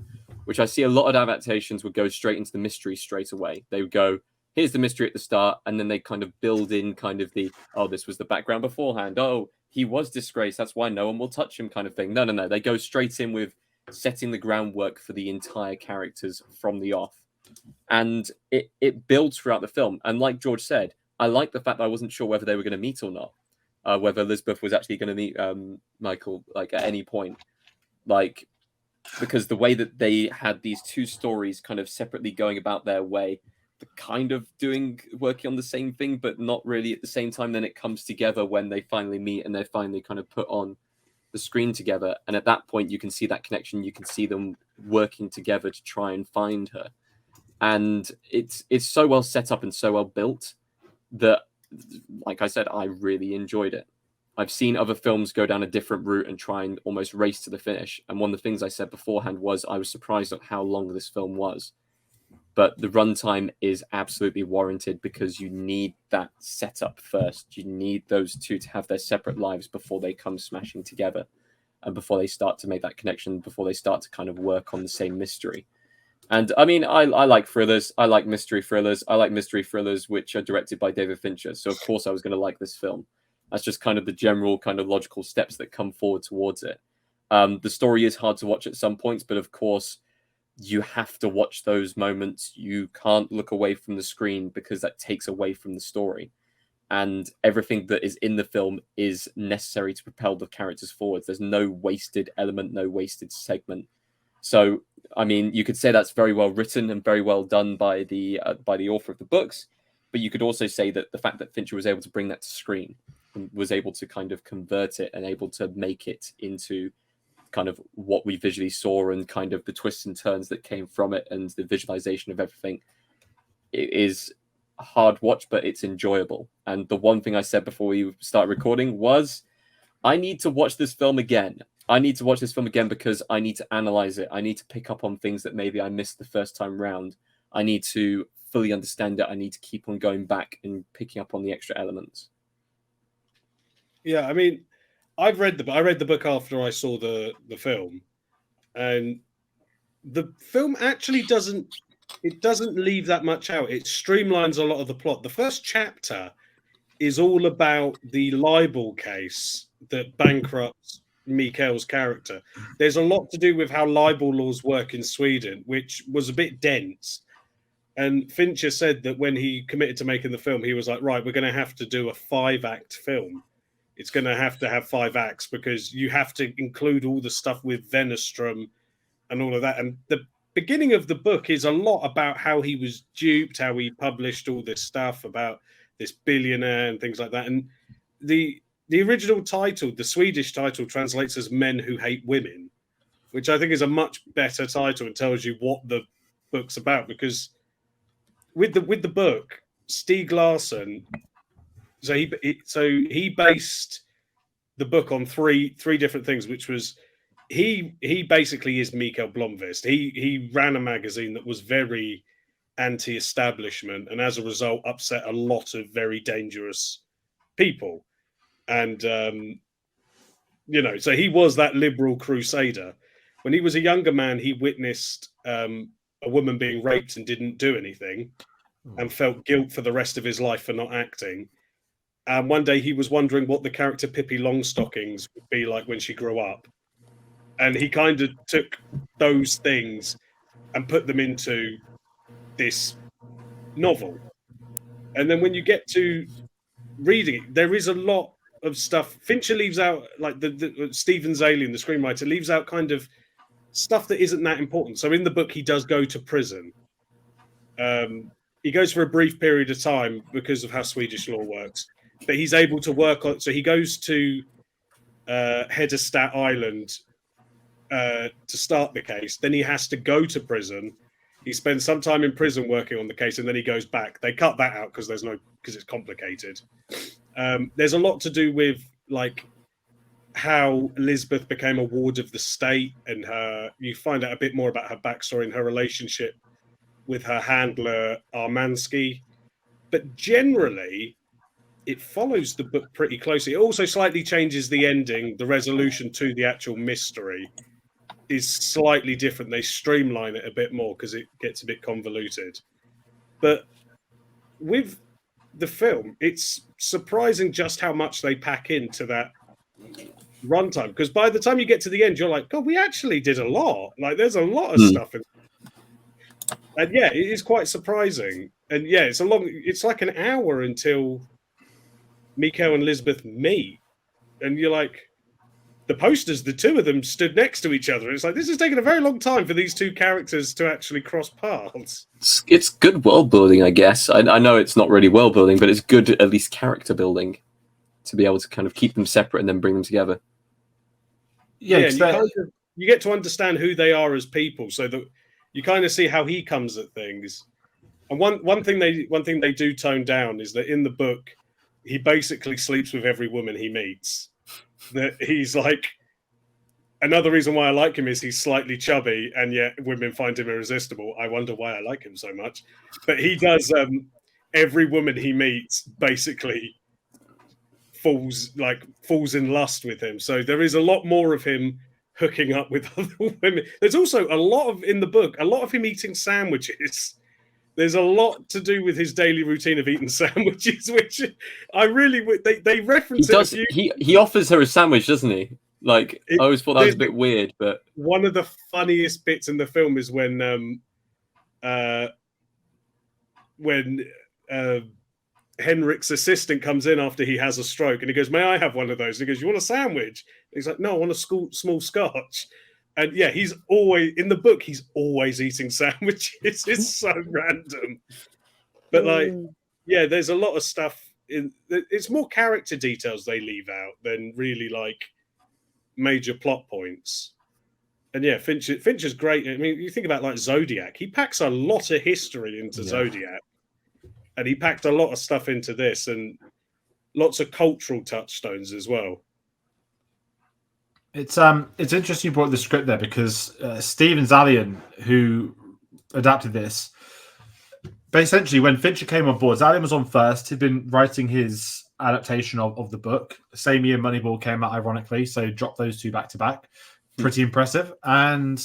which I see a lot of adaptations would go straight into the mystery straight away. They would go, here's the mystery at the start, and then they kind of build in kind of the, oh, this was the background beforehand. Oh, he was disgraced. That's why no one will touch him kind of thing. No. They go straight in with setting the groundwork for the entire characters from the off. And it builds throughout the film. And like George said, I like the fact that I wasn't sure whether they were going to meet or not. Whether Elizabeth was actually going to meet Michael, like, at any point. Like, because the way that they had these two stories kind of separately going about their way, kind of working on the same thing, but not really at the same time, then it comes together when they finally meet and they're finally kind of put on the screen together. And at that point, you can see that connection. You can see them working together to try and find her. And it's so well set up and so well built that, like I said, I really enjoyed it. I've seen other films go down a different route and try and almost race to the finish. And one of the things I said beforehand was I was surprised at how long this film was. But the runtime is absolutely warranted because you need that setup first. You need those two to have their separate lives before they come smashing together and before they start to make that connection, before they start to kind of work on the same mystery. And I mean, I like thrillers. I like mystery thrillers. I like mystery thrillers which are directed by David Fincher. So, of course, I was going to like this film. That's just kind of the general kind of logical steps that come forward towards it. The story is hard to watch at some points, but of course, you have to watch those moments. You can't look away from the screen because that takes away from the story. And everything that is in the film is necessary to propel the characters forward. There's no wasted element, no wasted segment. So, I mean, you could say that's very well written and very well done by the author of the books, but you could also say that the fact that Fincher was able to bring that to screen and was able to kind of convert it and able to make it into kind of what we visually saw and kind of the twists and turns that came from it and the visualization of everything, it is a hard watch, but it's enjoyable. And the one thing I said before we started recording was, I need to watch this film again. I need to watch this film again because I need to analyze it. I need to pick up on things that maybe I missed the first time round. I need to fully understand it. I need to keep on going back and picking up on the extra elements. Yeah, I mean, I read the book after I saw the film, and the film actually doesn't leave that much out. It streamlines a lot of the plot. The first chapter is all about the libel case that bankrupts Mikael's character. There's a lot to do with how libel laws work in Sweden, which was a bit dense. And Fincher said that when he committed to making the film, he was like, right, we're going to have to do a 5-act film. It's going to have 5 acts because you have to include all the stuff with Wennerström and all of that. And the beginning of the book is a lot about how he was duped, how he published all this stuff about this billionaire and things like that. And the original title, the Swedish title, translates as Men Who Hate Women, which I think is a much better title and tells you what the book's about. Because with the book, Stieg Larsson, so he based the book on three different things, which was he basically is Mikael Blomqvist. He ran a magazine that was very anti-establishment and as a result upset a lot of very dangerous people. And so he was that liberal crusader. When he was a younger man, he witnessed a a woman being raped and didn't do anything, and felt guilt for the rest of his life for not acting. And one day he was wondering what the character Pippi Longstockings would be like when she grew up. And he kind of took those things and put them into this novel. And then when you get to reading it, there is a lot of stuff. Fincher leaves out, like the Stephen Zalian, the screenwriter, leaves out kind of stuff that isn't that important. So in the book, he does go to prison. He goes for a brief period of time because of how Swedish law works, but he's able to work on. So he goes to Hedestat Island to start the case. Then he has to go to prison. He spends some time in prison working on the case, and then he goes back. They cut that out because it's complicated. There's a lot to do with like how Elizabeth became a ward of the state, and you find out a bit more about her backstory and her relationship with her handler Armansky. But generally, it follows the book pretty closely. It also slightly changes the ending. The resolution to the actual mystery is slightly different. They streamline it a bit more because it gets a bit convoluted. But with the film, it's surprising just how much they pack into that runtime. Because by the time you get to the end, you're like, God, we actually did a lot. Like, there's a lot of stuff in. And yeah, it is quite surprising. And yeah, it's like an hour until Miko and Elizabeth meet. And you're like, the posters, the two of them stood next to each other. It's like, this has taken a very long time for these two characters to actually cross paths. It's good world building, I guess. I know it's not really world building, but it's good, at least character building, to be able to kind of keep them separate and then bring them together. Yeah, you get to understand who they are as people, so that you kind of see how he comes at things. And one thing they do tone down is that in the book, he basically sleeps with every woman he meets. That he's like, another reason why I like him is he's slightly chubby, and yet women find him irresistible. I wonder why I like him so much. But he does, every woman he meets basically falls in lust with him. So there is a lot more of him hooking up with other women. There's also a lot of him eating sandwiches. There's a lot to do with his daily routine of eating sandwiches, which I really they reference. He offers her a sandwich, doesn't he? Like, I always thought that was a bit weird, but one of the funniest bits in the film is when Henrik's assistant comes in after he has a stroke, and he goes, "May I have one of those?" And he goes, "You want a sandwich?" And he's like, "No, I want a small scotch." And yeah, he's always in the book. He's always eating sandwiches. It's so random, but like, yeah, there's a lot of stuff in. It's more character details they leave out than really like major plot points. And yeah, Fincher's great. I mean, you think about like Zodiac. He packs a lot of history into Zodiac, and he packed a lot of stuff into this, and lots of cultural touchstones as well. It's interesting you brought the script there, because Stephen Zalian, who adapted this, but essentially when Fincher came on board, Zalian was on first. He'd been writing his adaptation of the book. Same year Moneyball came out, ironically, so dropped those two back to back. Pretty impressive. And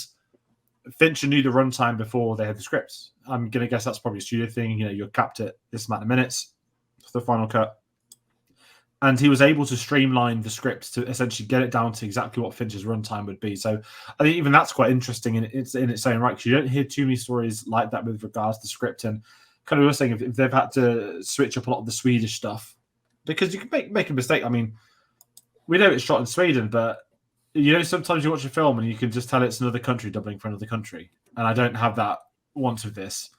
Fincher knew the runtime before they had the scripts. I'm going to guess that's probably a studio thing. You know, you're capped at this amount of minutes for the final cut. And he was able to streamline the scripts to essentially get it down to exactly what Fincher's runtime would be. So I think even that's quite interesting in its own right, because you don't hear too many stories like that with regards to script. And kind of was saying, if they've had to switch up a lot of the Swedish stuff, because you can make a mistake. I mean, we know it's shot in Sweden, but you know, sometimes you watch a film and you can just tell it's another country dubbing for another country. And I don't have that once with this.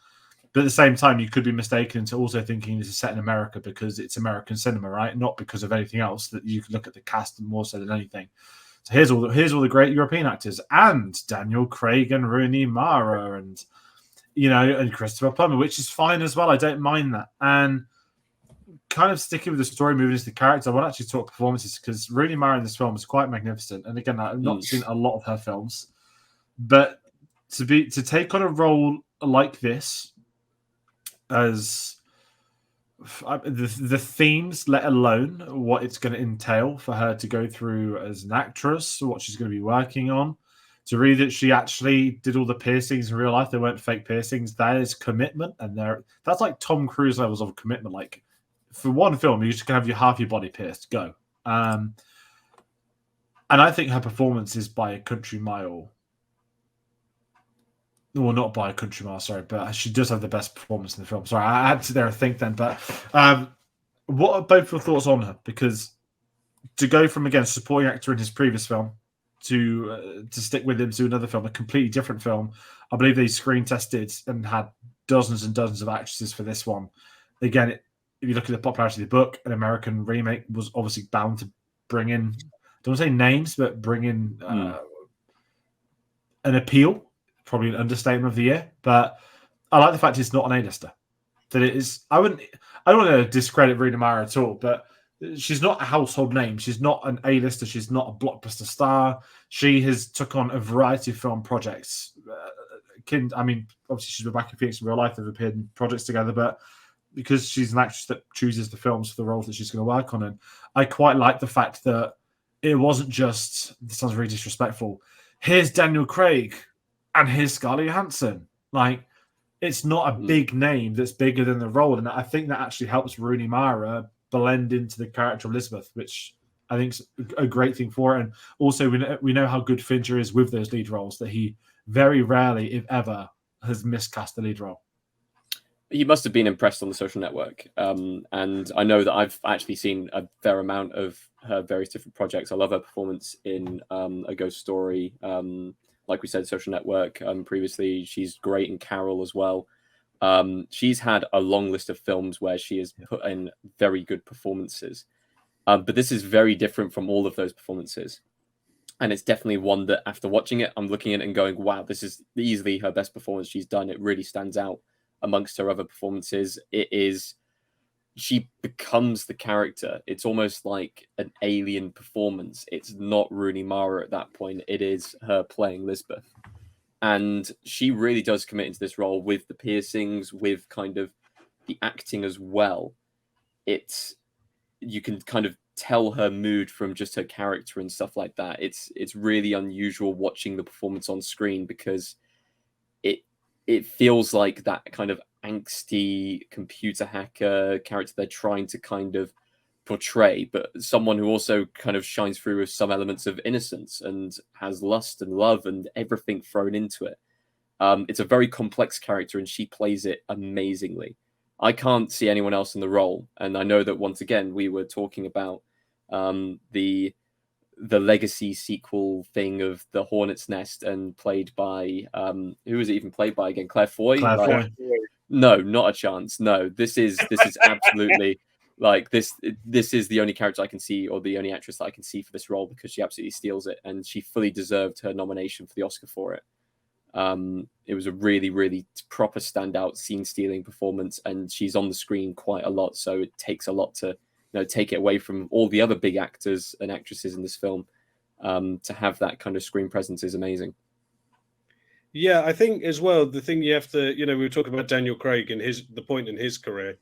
But at the same time, you could be mistaken into also thinking this is set in America because it's American cinema, right? Not because of anything else. That you can look at the cast more so than anything. So here's all the great European actors, and Daniel Craig and Rooney Mara, and and Christopher Plummer, which is fine as well. I don't mind that. And kind of sticking with the story, moving into the character, I want to actually talk performances, because Rooney Mara in this film is quite magnificent. And again, I've not seen a lot of her films, but to take on a role like this, as the themes, let alone what it's going to entail for her to go through as an actress, what she's going to be working on, To read that she actually did all the piercings in real life, they weren't fake piercings. That is commitment, and that's like Tom Cruise levels of commitment. Like for one film, you just can have half your body pierced. Go. And I think her performance is by a country mile. Well, not by a country mile, sorry, but she does have the best performance in the film. Sorry, I had to sit there and think then. But what are both your thoughts on her? Because to go from, again, supporting actor in his previous film to stick with him to another film, a completely different film. I believe they screen tested and had dozens and dozens of actresses for this one. Again, if you look at the popularity of the book, an American remake was obviously bound to bring in, don't want to say names, but bring in an appeal. Probably an understatement of the year, but I like the fact it's not an A-lister. That it is. I don't want to discredit Rooney Mara at all, but she's not a household name. She's not an A-lister. She's not a blockbuster star. She has took on a variety of film projects. I mean, obviously she's Rebecca Phoenix in real life. They've appeared in projects together, but because she's an actress that chooses the films for the roles that she's going to work on, and I quite like the fact that it wasn't just. This sounds very disrespectful. Here's Daniel Craig. And here's Scarlett Johansson. Like, it's not a big name that's bigger than the role. And I think that actually helps Rooney Mara blend into the character of Elizabeth, which I think is a great thing for her. And also, we know how good Fincher is with those lead roles, that he very rarely, if ever, has miscast the lead role. He must have been impressed on The Social Network. And I know that I've actually seen a fair amount of her various different projects. I love her performance in A Ghost Story. Like we said, Social Network. Previously, she's great in Carol as well. She's had a long list of films where she has put in very good performances. But this is very different from all of those performances. And it's definitely one that after watching it, I'm looking at it and going, wow, this is easily her best performance she's done. It really stands out amongst her other performances. She becomes the character. It's almost like an alien performance. It's not Rooney Mara at that point. It is her playing Lisbeth. And she really does commit into this role with the piercings, with kind of the acting as well. You can kind of tell her mood from just her character and stuff like that. It's really unusual watching the performance on screen because it feels like that kind of angsty computer hacker character they're trying to kind of portray, but someone who also kind of shines through with some elements of innocence and has lust and love and everything thrown into it. It's a very complex character and she plays it amazingly. I can't see anyone else in the role. And I know that once again, we were talking about the legacy sequel thing of The Hornet's Nest and played by, who was it even played by again? Claire Foy? Claire Foy. No, not a chance. No, this is absolutely like this is the only character I can see, or the only actress that I can see for this role, because she absolutely steals it and she fully deserved her nomination for the Oscar for it. It was a really, really proper standout scene stealing performance, and she's on the screen quite a lot, so it takes a lot to take it away from all the other big actors and actresses in this film. To have that kind of screen presence is amazing. Yeah, I think as well, the thing you have to, we were talking about Daniel Craig and the point in his career,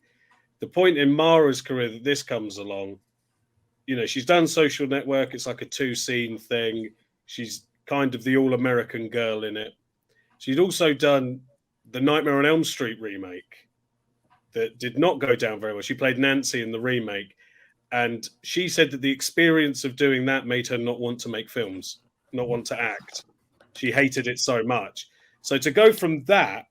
the point in Mara's career that this comes along, she's done Social Network. It's like a 2-scene thing. She's kind of the all-American girl in it. She'd also done the Nightmare on Elm Street remake that did not go down very well. She played Nancy in the remake. And she said that the experience of doing that made her not want to make films, not want to act. She hated it so much. So to go from that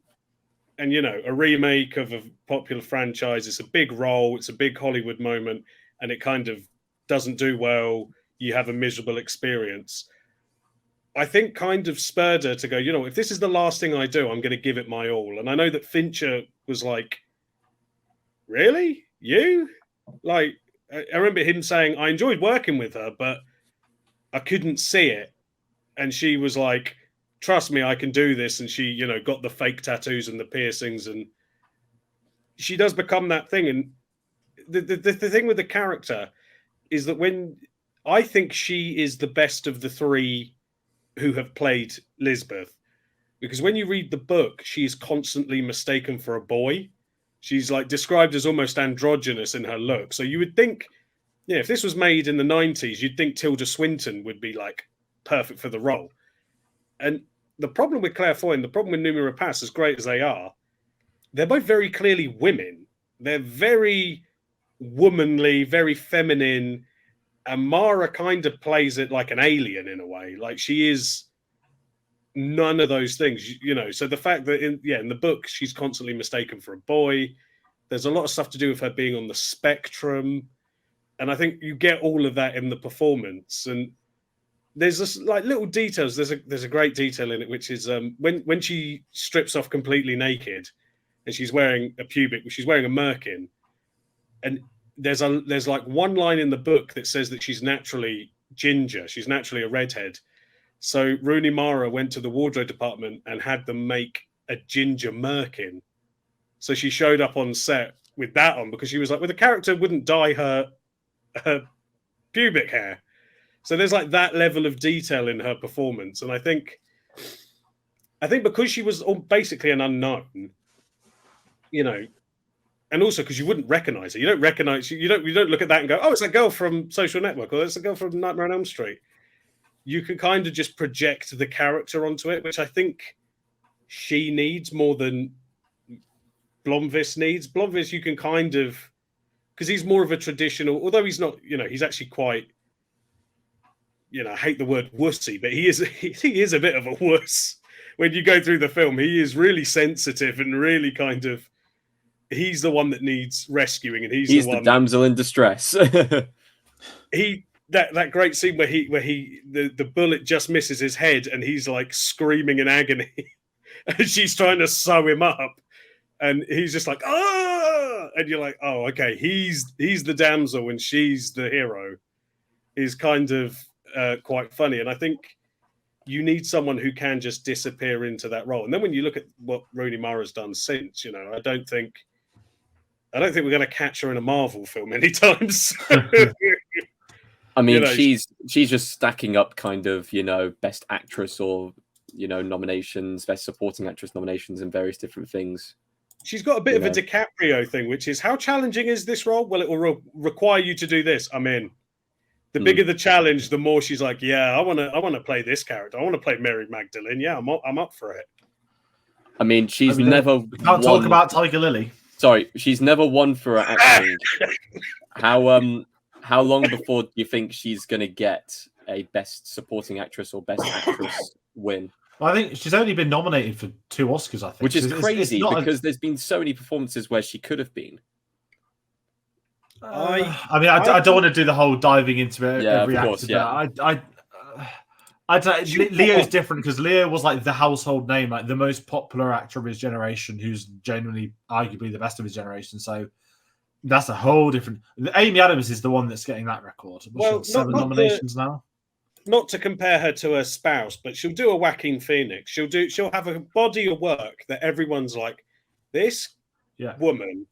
and, a remake of a popular franchise, it's a big role, it's a big Hollywood moment, and it kind of doesn't do well. You have a miserable experience. I think kind of spurred her to go, if this is the last thing I do, I'm going to give it my all. And I know that Fincher was like, really? You? Like, I remember him saying, I enjoyed working with her, but I couldn't see it. And she was like, trust me, I can do this. And she, got the fake tattoos and the piercings. And she does become that thing. And the thing with the character is that I think she is the best of the three who have played Lisbeth. Because when you read the book, she is constantly mistaken for a boy. She's like described as almost androgynous in her look. So you would think, if this was made in the 90s, you'd think Tilda Swinton would be like perfect for the role. And the problem with Claire Foy and the problem with Noomi Rapace, as great as they are, they're both very clearly women. They're very womanly, very feminine. And Mara kind of plays it like an alien in a way. Like she is none of those things, you know. So the fact that in the book she's constantly mistaken for a boy. There's a lot of stuff to do with her being on the spectrum, and I think you get all of that in the performance. And there's this like little details. There's a great detail in it, which is when she strips off completely naked, and she's wearing a merkin, and there's like one line in the book that says that she's naturally ginger. She's naturally a redhead. So Rooney Mara went to the wardrobe department and had them make a ginger merkin. So she showed up on set with that on because she was like, well, the character wouldn't dye her pubic hair. So there's like that level of detail in her performance. And I think because she was basically an unknown, you know, and also because you wouldn't recognize her. You don't look at that and go, oh, it's that girl from Social Network, or it's a girl from Nightmare on Elm Street. You can kind of just project the character onto it, which I think she needs more than Blomqvist needs. Blomqvist, you can kind of, because he's more of a traditional, although he's not, you know, he's actually quite, you know, I hate the word wussy, but he is a bit of a wuss. When you go through the film, he is really sensitive and really kind of, he's the one that needs rescuing, and he's the damsel in distress. That great scene where the bullet just misses his head and he's like screaming in agony and she's trying to sew him up and he's just like, ah, and you're like, oh, okay, he's the damsel and she's the hero, is kind of quite funny. And I think you need someone who can just disappear into that role. And then when you look at what Rooney Mara's done since, you know, I don't think we're going to catch her in a Marvel film anytime soon. I mean, you know, she's just stacking up kind of, you know, best actress or, you know, nominations, best supporting actress nominations and various different things. She's got a bit of a DiCaprio thing, which is, how challenging is this role? Well, it will require you to do this. I'm in. The bigger the challenge, the more she's like, yeah, I want to play this character. I want to play Mary Magdalene. Yeah, I'm up for it. I mean, she's never. We can't talk about Tiger Lily. Sorry, she's never won for her acting. How long before do you think she's going to get a Best Supporting Actress or Best Actress win? Well, I think she's only been nominated for 2 Oscars, I think. Which is crazy because there's been so many performances where she could have been. I mean, I don't want to do the whole diving into it every actor. Yeah. Leo's different because Leo was like the household name, like the most popular actor of his generation, who's genuinely, arguably the best of his generation. So that's a whole different. Amy Adams is the one that's getting that record. Well, 7 nominations now. Not to compare her to her spouse, but she'll do a Joaquin Phoenix. She'll have a body of work that everyone's like, this woman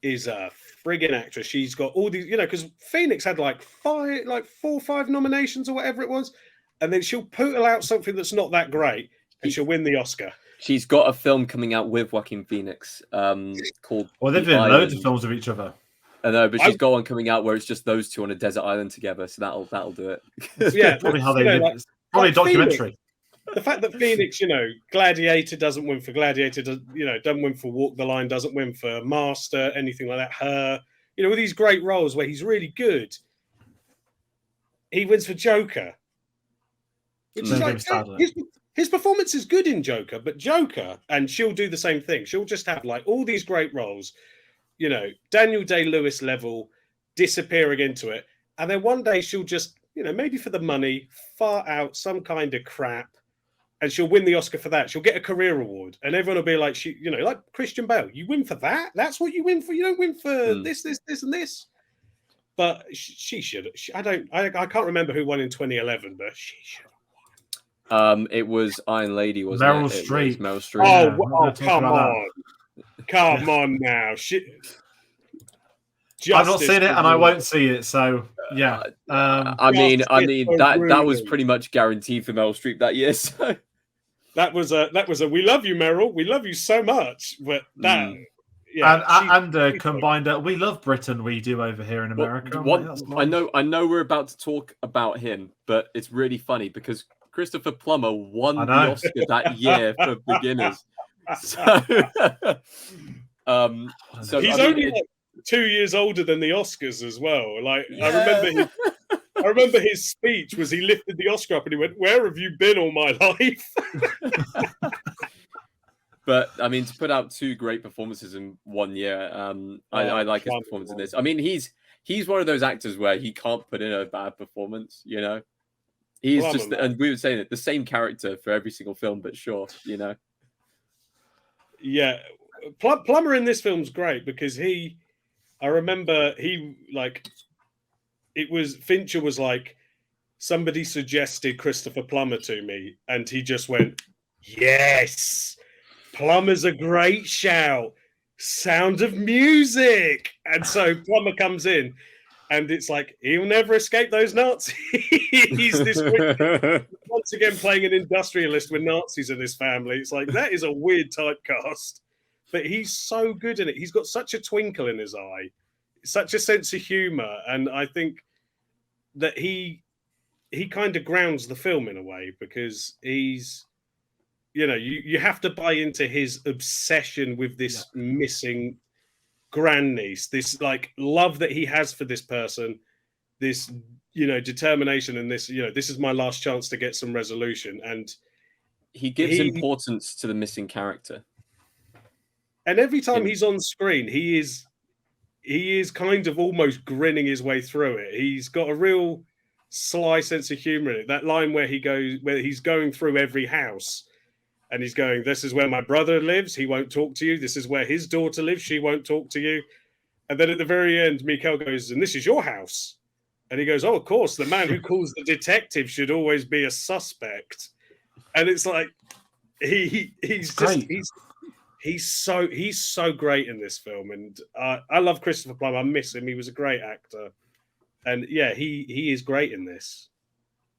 is a friggin' actress. She's got all these, you know, because Phoenix had like 4 or 5 nominations or whatever it was, and then she'll poodle out something that's not that great, and she'll win the Oscar. She's got a film coming out with Joaquin Phoenix called. Well, they've done loads of films with each other. I know, but she's got one coming out where it's just those two on a desert island together, so that'll do it. Yeah, probably how they live. Probably a documentary. The fact that Phoenix, you know, Gladiator doesn't win for Gladiator, doesn't win for Walk the Line, doesn't win for Master, anything like that. Her, you know, with these great roles where he's really good, he wins for Joker. Which is like, his performance is good in Joker, but Joker, and she'll do the same thing. She'll just have like all these great roles, you know, Daniel Day-Lewis level, disappearing into it. And then one day she'll just, you know, maybe for the money, fart out some kind of crap, and she'll win the Oscar for that. She'll get a career award, and everyone will be like, you know, like Christian Bale, you win for that? That's what you win for? You don't win for this, and this. But she should. I can't remember who won in 2011, but she should. It was Iron Lady, wasn't Meryl it? Streep. Meryl Streep. Oh, come on. Come on now. I've not seen it and I won't see it, so yeah. I mean that was pretty much guaranteed for Meryl Streep that year. So that was a we love you, Meryl. We love you so much. But that combined we love Britain, we do over here in America. I know we're about to talk about him, but it's really funny because Christopher Plummer won I the know. Oscar that year for Beginners. So, so He's I mean, only like 2 years older than the Oscars as well. Like yeah. I remember his speech was he lifted the Oscar up and he went, "Where have you been all my life?" But I mean, to put out 2 great performances in 1 year, I like his performance in this. I mean, he's one of those actors where he can't put in a bad performance. You know, he's Plummer, just, man. and we were saying it, the same character for every single film, but sure, you know. Yeah, Plummer in this film's great because I remember Fincher was like, somebody suggested Christopher Plummer to me, and he just went, "Yes, Plummer's a great shout. Sound of Music." And so Plummer comes in, and it's like he'll never escape those Nazis. He's this once again playing an industrialist with Nazis in his family. It's like that is a weird typecast, but he's so good in it. He's got such a twinkle in his eye, such a sense of humor, and I think that he kind of grounds the film in a way because he's, you know, you have to buy into his obsession with this missing grandniece, this like love that he has for this person, this, you know, determination, and this, you know, this is my last chance to get some resolution. And he gives importance to the missing character. And every time he's on screen, he is kind of almost grinning his way through it. He's got a real sly sense of humor in it. That line where he's going through every house and he's going, "This is where my brother lives. He won't talk to you. This is where his daughter lives. She won't talk to you." And then at the very end, Mikhail goes, "And this is your house." And he goes, "Oh, of course, the man who calls the detective should always be a suspect." And it's like, he's so great in this film. And I love Christopher Plummer. I miss him. He was a great actor. And yeah, he is great in this.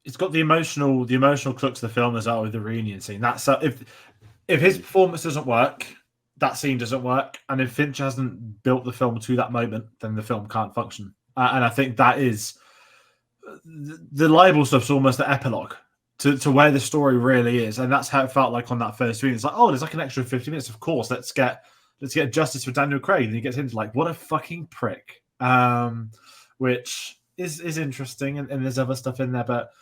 It's got the emotional crux of the film as well with the reunion scene. That's if his performance doesn't work, that scene doesn't work. And if Finch hasn't built the film to that moment, then the film can't function. And I think that is the libel stuff's almost the epilogue to where the story really is. And that's how it felt like on that first screen. It's like, oh, there's like an extra 50 minutes. Of course, let's get justice for Daniel Craig. And he gets into like, what a fucking prick. Which is interesting. And there's other stuff in there. But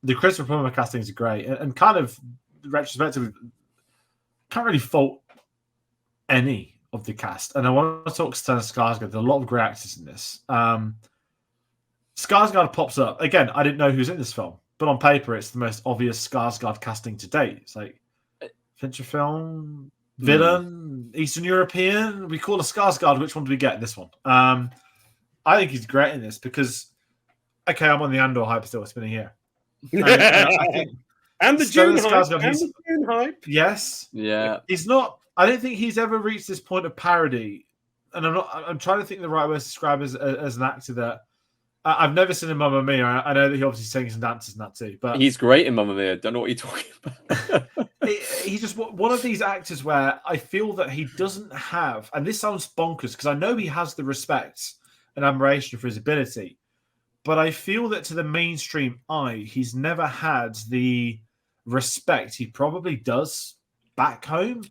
the Christopher Plummer casting is great. And kind of retrospectively, can't really fault any of the cast. And I want to talk to Stellan Skarsgård. There's a lot of great actors in this. Skarsgård pops up. Again, I didn't know who's in this film. But on paper, it's the most obvious Skarsgård casting to date. It's like Fincher film, villain, Eastern European. We call a Skarsgård. Which one do we get in this one? I think he's great in this because, okay, I'm on the Andor hype still spinning here. I think and the June hype. Yes. Yeah. He's not. I don't think he's ever reached this point of parody. And I'm trying to think the right way to describe as an actor that I've never seen in Mamma Mia. I know that he obviously sings and dances in that too. But he's great in Mamma Mia. Don't know what you're talking about. He's just one of these actors where I feel that he doesn't have, and this sounds bonkers because I know he has the respect and admiration for his ability, but I feel that to the mainstream eye, he's never had the respect he probably does back home.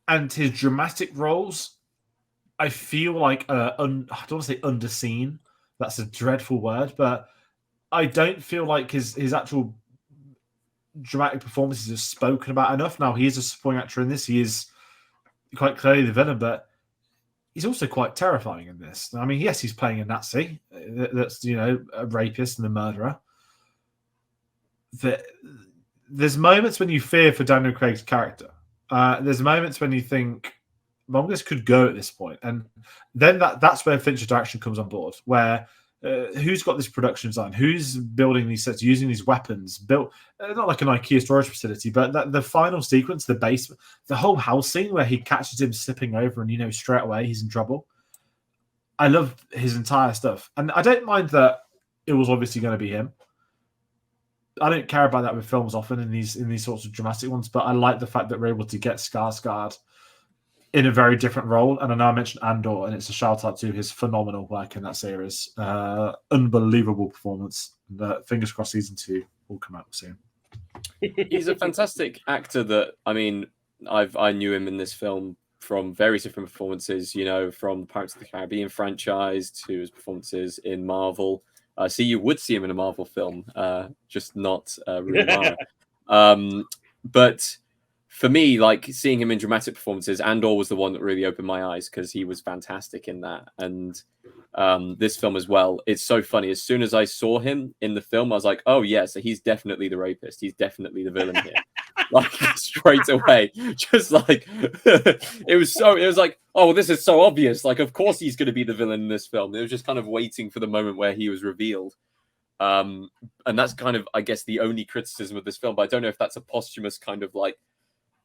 And his dramatic roles, I feel like, I don't want to say underseen. That's a dreadful word, but I don't feel like his actual dramatic performances are spoken about enough. Now, he is a supporting actor in this. He is quite clearly the villain, but he's also quite terrifying in this. I mean, yes, he's playing a Nazi. That's, you know, a rapist and a murderer. There's moments when you fear for Daniel Craig's character. There's moments when you think, well, this could go at this point. And then that's where Fincher direction comes on board, where who's got this production design? Who's building these sets, using these weapons? Built not like an IKEA storage facility, but the final sequence, the basement, the whole house scene where he catches him slipping over and, you know, straight away he's in trouble. I love his entire stuff. And I don't mind that it was obviously going to be him. I don't care about that with films often in these sorts of dramatic ones, but I like the fact that we're able to get Skarsgård in a very different role. And I know I mentioned Andor, and it's a shout out to his phenomenal work in that series. Unbelievable performance. Fingers crossed season 2 will come out soon. He's a fantastic actor. That I mean, I knew him in this film from various different performances. You know, from the Pirates of the Caribbean franchise to his performances in Marvel. So you would see him in a Marvel film, just not Rooney Mara. But for me, like seeing him in dramatic performances, Andor was the one that really opened my eyes because he was fantastic in that. And this film as well. It's so funny. As soon as I saw him in the film, I was like, oh yeah, so he's definitely the rapist. He's definitely the villain here. Like straight away, just like it was like, oh, well, this is so obvious. Like, of course he's going to be the villain in this film. It was just kind of waiting for the moment where he was revealed. And that's kind of, I guess, the only criticism of this film. But I don't know if that's a posthumous kind of like,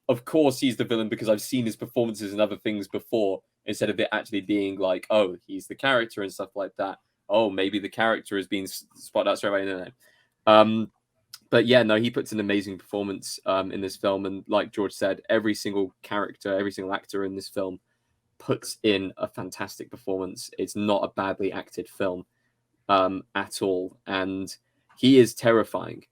of course he's the villain because I've seen his performances and other things before, instead of it actually being like, oh, he's the character and stuff like that. Oh, maybe the character has been spotted out straight away. No. But yeah, no, he puts an amazing performance in this film. And like George said, every single character, every single actor in this film puts in a fantastic performance. It's not a badly acted film at all. And he is terrifying.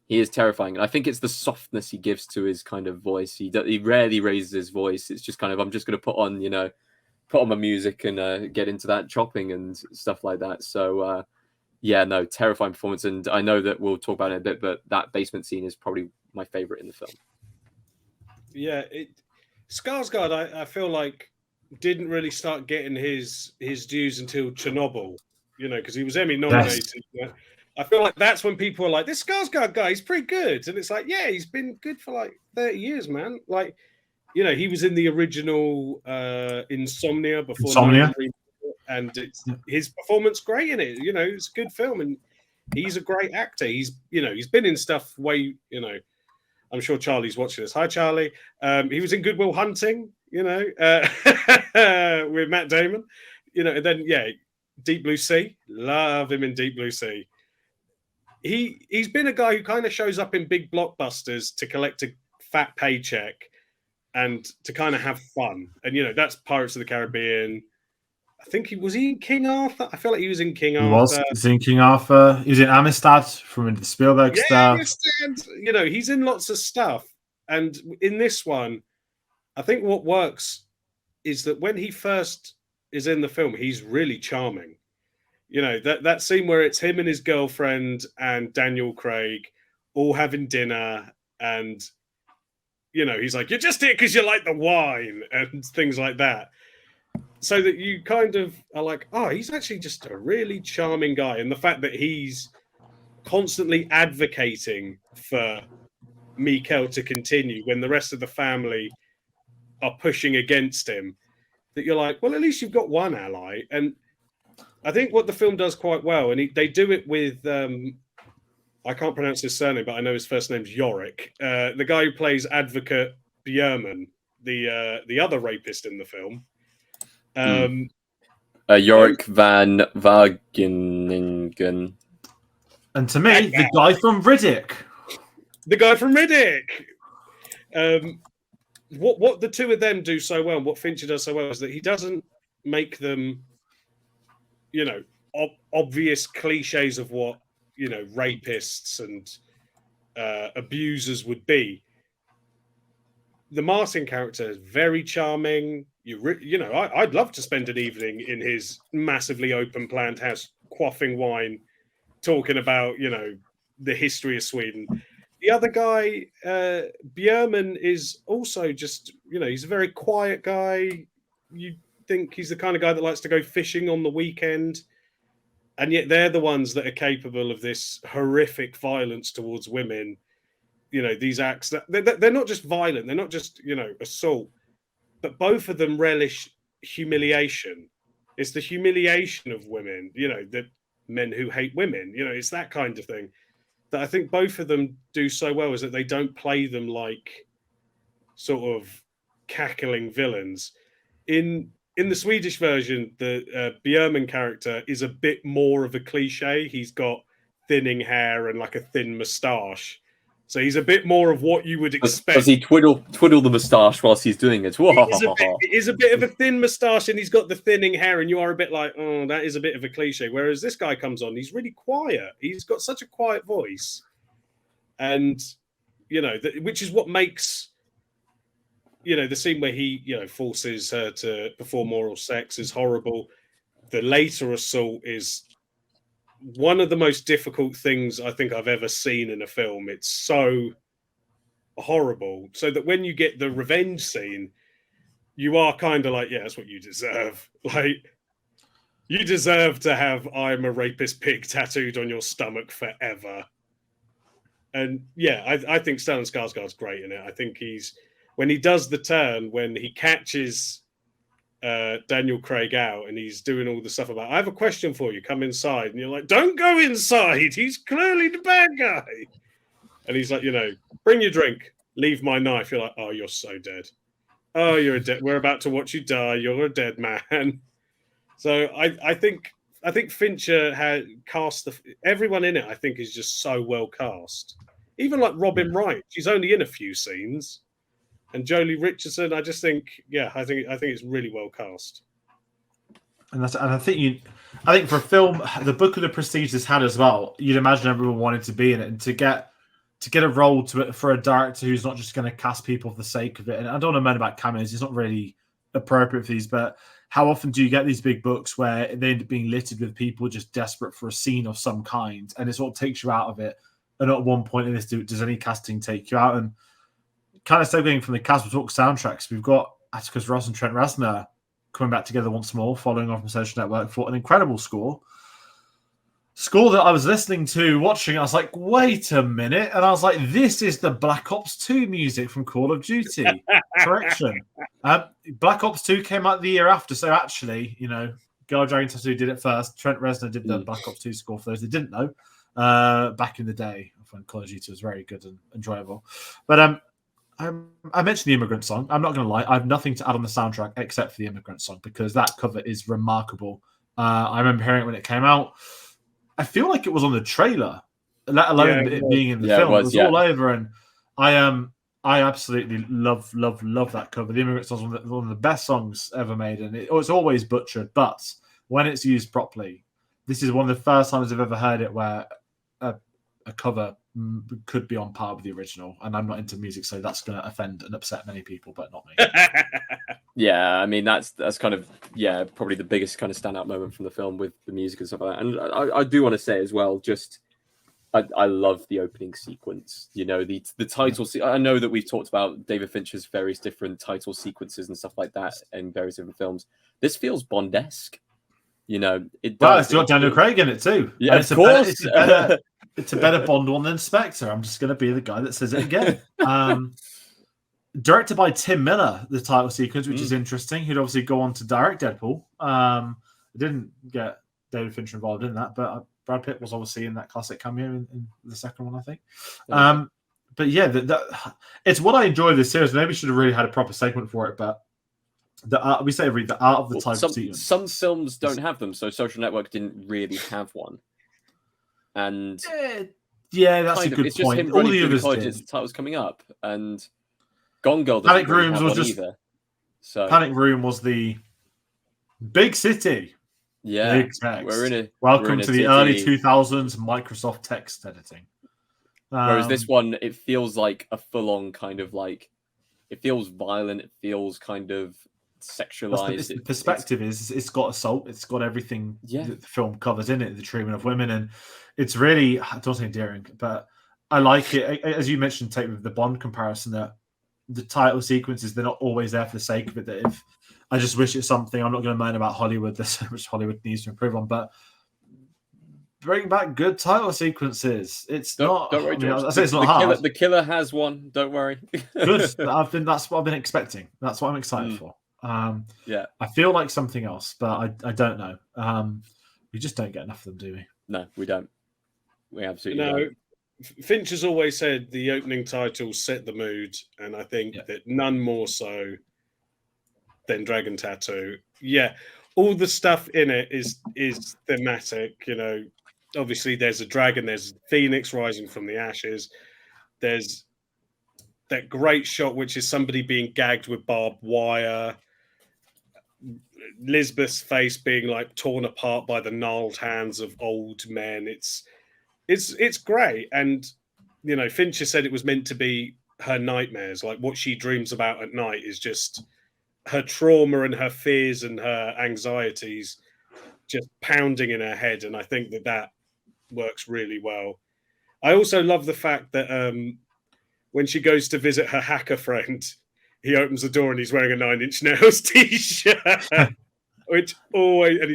He is terrifying. And I think it's the softness he gives to his kind of voice. He rarely raises his voice. It's just kind of, I'm just going to put on my music and get into that chopping and stuff like that. So, yeah, no, terrifying performance. And I know that we'll talk about it in a bit, but that basement scene is probably my favorite in the film. Yeah, Skarsgård, I feel like didn't really start getting his dues until Chernobyl, because he was Emmy nominated. Yes. I feel like that's when people are like, this Skarsgård guy, he's pretty good. And it's like, yeah, he's been good for like 30 years, man. Like, he was in the original Insomnia before Insomnia. And his performance great in it. It's a good film, and he's a great actor. He's been in stuff way. I'm sure Charlie's watching this. Hi, Charlie. He was in Good Will Hunting. With Matt Damon. And then Deep Blue Sea. Love him in Deep Blue Sea. He's been a guy who kind of shows up in big blockbusters to collect a fat paycheck and to kind of have fun. And that's Pirates of the Caribbean. I think he was in King Arthur. I feel like he was in King Arthur. He was in King Arthur. He was in Amistad from the Spielberg stuff. Amistad. He's in lots of stuff. And in this one, I think what works is that when he first is in the film, he's really charming. That scene where it's him and his girlfriend and Daniel Craig all having dinner, and he's like, you're just here because you like the wine and things like that. So that you kind of are like, oh, he's actually just a really charming guy. And the fact that he's constantly advocating for Mikkel to continue when the rest of the family are pushing against him, that you're like, well, at least you've got one ally. And I think what the film does quite well, and they do it with, I can't pronounce his surname, but I know his first name's Yorick. The guy who plays Advocate Bjerman, the other rapist in the film. Yorick van Wageningen. And to me, the guy from Riddick. The guy from Riddick. What the two of them do so well, and what Fincher does so well, is that he doesn't make them, obvious cliches of what, rapists and abusers would be. The Martin character is very charming. I'd love to spend an evening in his massively open planned house, quaffing wine, talking about, the history of Sweden. The other guy, Bjerman, is also just, he's a very quiet guy. You think he's the kind of guy that likes to go fishing on the weekend. And yet they're the ones that are capable of this horrific violence towards women. These acts, they're not just violent. They're not just, assault. But both of them relish humiliation. It's the humiliation of women, the men who hate women. It's that kind of thing that I think both of them do so well, is that they don't play them like sort of cackling villains. In the Swedish version, the Bjerman character is a bit more of a cliche. He's got thinning hair and like a thin moustache. So he's a bit more of what you would expect. Does he twiddle the moustache whilst he's doing it? It is a bit of a thin moustache, and he's got the thinning hair, and you are a bit like, oh, that is a bit of a cliche. Whereas this guy comes on, he's really quiet. He's got such a quiet voice. And which is what makes the scene where he forces her to perform oral sex is horrible. The later assault is one of the most difficult things I think I've ever seen in a film. It's so horrible, so that when you get the revenge scene, you are kind of like, yeah, that's what you deserve. Like, you deserve to have "I'm a rapist pig" tattooed on your stomach forever. And yeah, I think Stellan Skarsgård's great in it. I think when he does the turn, when he catches Daniel Craig out and he's doing all the stuff about, "I have a question for you, come inside," and you're like, "Don't go inside, he's clearly the bad guy." And he's like, "Bring your drink, leave my knife." You're like, "Oh, you're so dead. Oh, you're a dead. We're about to watch you die. You're a dead man." So I think Fincher had cast everyone in it. I think is just so well cast. Even like Robin Wright, she's only in a few scenes, and Jolie Richardson. I just think, I think it's really well cast. And I think for a film, the book of the prestige this had as well. You'd imagine everyone wanted to be in it, and to get a role for a director who's not just going to cast people for the sake of it. And I don't want to moan about cameos; it's not really appropriate for these. But how often do you get these big books where they end up being littered with people just desperate for a scene of some kind, and it sort of takes you out of it? And at one point in this, does any casting take you out? And kind of segueing from the cast, we talk soundtracks. We've got Atticus Ross and Trent Reznor coming back together once more, following on from Social Network, for an incredible score. Score that I was listening to, watching, I was like, wait a minute. And I was like, this is the Black Ops 2 music from Call of Duty. Correction. Black Ops 2 came out the year after. So actually, Girl Dragon Tattoo did it first. Trent Reznor did the Black Ops 2 score for those that didn't know. Back in the day when Call of Duty was very good and enjoyable. But I mentioned the Immigrant Song. I'm not going to lie. I have nothing to add on the soundtrack except for the Immigrant Song, because that cover is remarkable. I remember hearing it when it came out. I feel like it was on the trailer, let alone it being in the film. It was all over, and I absolutely love that cover. The Immigrant Song is one of the best songs ever made, and it's always butchered, but when it's used properly, this is one of the first times I've ever heard it where a cover could be on par with the original. And I'm not into music, so that's going to offend and upset many people, but not me. Yeah, I mean that's kind of probably the biggest kind of standout moment from the film, with the music and stuff like that. And I do want to say as well, just I love the opening sequence. The title. I know that we've talked about David Fincher's various different title sequences and stuff like that in various different films. This feels Bond-esque. It does. Well, it's got Daniel Craig in it too. Yeah, of course. It's a better Bond one than Spectre. I'm just going to be the guy that says it again. Directed by Tim Miller, the title sequence, which is interesting. He'd obviously go on to direct Deadpool. It didn't get David Fincher involved in that, but Brad Pitt was obviously in that classic cameo in the second one, I think. But yeah, it's what I enjoy this series. Maybe we should have really had a proper segment for it, but the art of the title sequence. Some films don't have them, so Social Network didn't really have one. And yeah, that's a good it's point. Just him all running the through others the colleges, did. the title's coming up, and Gone Girl Panic doesn't really Rooms have was one just either. So Panic Room was the big city. Yeah, big text. Welcome Welcome to the early 2000s Microsoft text editing. Whereas this one, it feels like a full-on kind of like, it feels violent. It feels kind of sexualized. The perspective is it's got assault. It's got everything that the film covers in it. The treatment of women, and it's really, I don't say endearing, but I like it. As you mentioned, Tate, with the Bond comparison, that the title sequences, they're not always there for the sake of it. That if I just wish it's something, I'm not going to moan about Hollywood. There's so much Hollywood needs to improve on, but bring back good title sequences. It's not. Don't worry, I say it's not hard. The killer has one. Don't worry. Good. That's what I've been expecting. That's what I'm excited for. Yeah. I feel like something else, but I don't know. We just don't get enough of them, do we? No, we don't. We absolutely don't. Fincher's always said the opening titles set the mood, and I think that none more so than Dragon Tattoo. Yeah, all the stuff in it is thematic. Obviously there's a dragon, there's Phoenix rising from the ashes. There's that great shot, which is somebody being gagged with barbed wire. Lisbeth's face being like torn apart by the gnarled hands of old men. It's great, and Fincher said it was meant to be her nightmares, like what she dreams about at night is just her trauma and her fears and her anxieties just pounding in her head. And I think that works really well. I also love the fact that when she goes to visit her hacker friend, he opens the door and he's wearing a Nine Inch Nails t-shirt, which always, and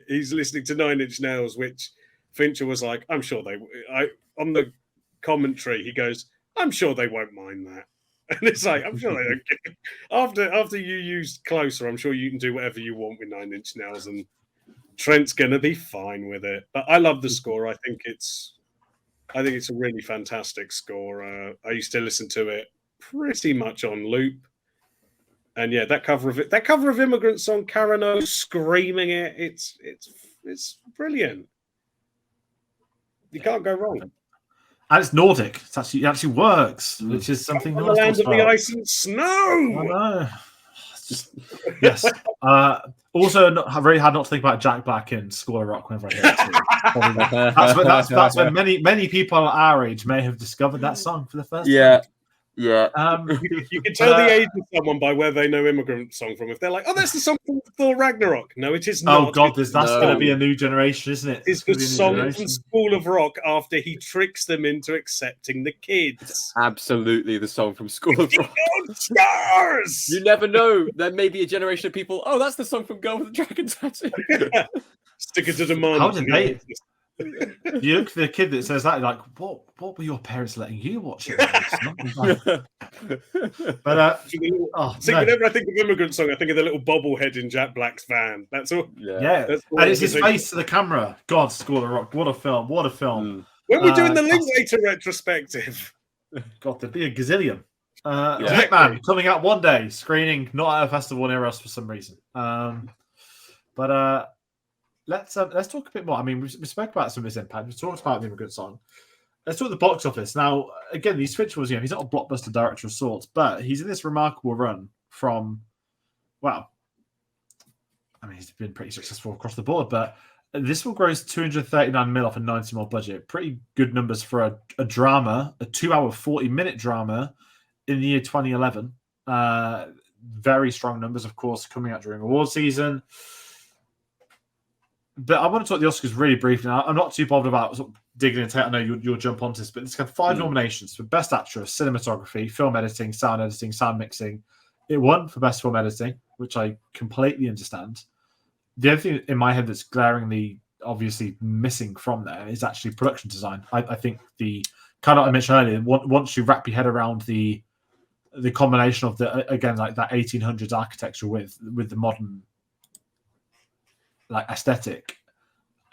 he's listening to Nine Inch Nails, which Fincher was like, I'm sure on the commentary, he goes, I'm sure they won't mind that. And it's like, I'm sure they don't care. After you used Closer, I'm sure you can do whatever you want with Nine Inch Nails, and Trent's gonna be fine with it. But I love the score. I think it's a really fantastic score. I used to listen to it pretty much on loop. And yeah, that cover of Immigrant Song, Carano screaming it, it's brilliant. You can't go wrong. And it's Nordic. It actually works, which is something. On the land of the ice and snow. I know. Yes. Also, I really had not to think about Jack Black in School of Rock whenever I hear it. That's when many people our age may have discovered that song for the first time. Yeah. You can tell the age of someone by where they know Immigrant Song from. If they're like, oh, that's the song from Thor Ragnarok. No, it is not. Oh, God, that's going to be a new generation, isn't it? It's the song from School of Rock after he tricks them into accepting the kids. Absolutely the song from School of Rock. Stars! You never know. There may be a generation of people, oh, that's the song from Girl with the Dragon Tattoo. Stick it to the mind. How did they... You look at the kid that says that, like, what were your parents letting you watch it? But whenever I think of Immigrant Song, I think of the little bobblehead in Jack Black's van. That's all. Yeah. And it's his face to the camera. God, School of Rock. What a film. What a film. When we're doing the Linklater retrospective. God, there'd be a gazillion. Hitman coming out one day, screening not at a festival near us for some reason. But let's talk a bit more. I mean, we spoke about some of his impact. We talked about the Immigrant Song. Let's talk the box office. Now, again, these Fincher was, he's not a blockbuster director of sorts, but he's in this remarkable run from, well, I mean, he's been pretty successful across the board, but this will gross 239 mil off a 90 mil budget. Pretty good numbers for a drama, a 2-hour, 40-minute drama in the year 2011. Very strong numbers, of course, coming out during award season. But I want to talk the Oscars really briefly. Now, I'm not too bothered about sort of digging into it. I know you'll jump onto this, but it's got 5 nominations for Best Actress, Cinematography, Film Editing, Sound Mixing. It won for Best Film Editing, which I completely understand. The other thing in my head that's glaringly, obviously missing from there is actually production design. I think the kind of I mentioned earlier, once you wrap your head around the combination of the, again, like that 1800s architecture with the modern like aesthetic,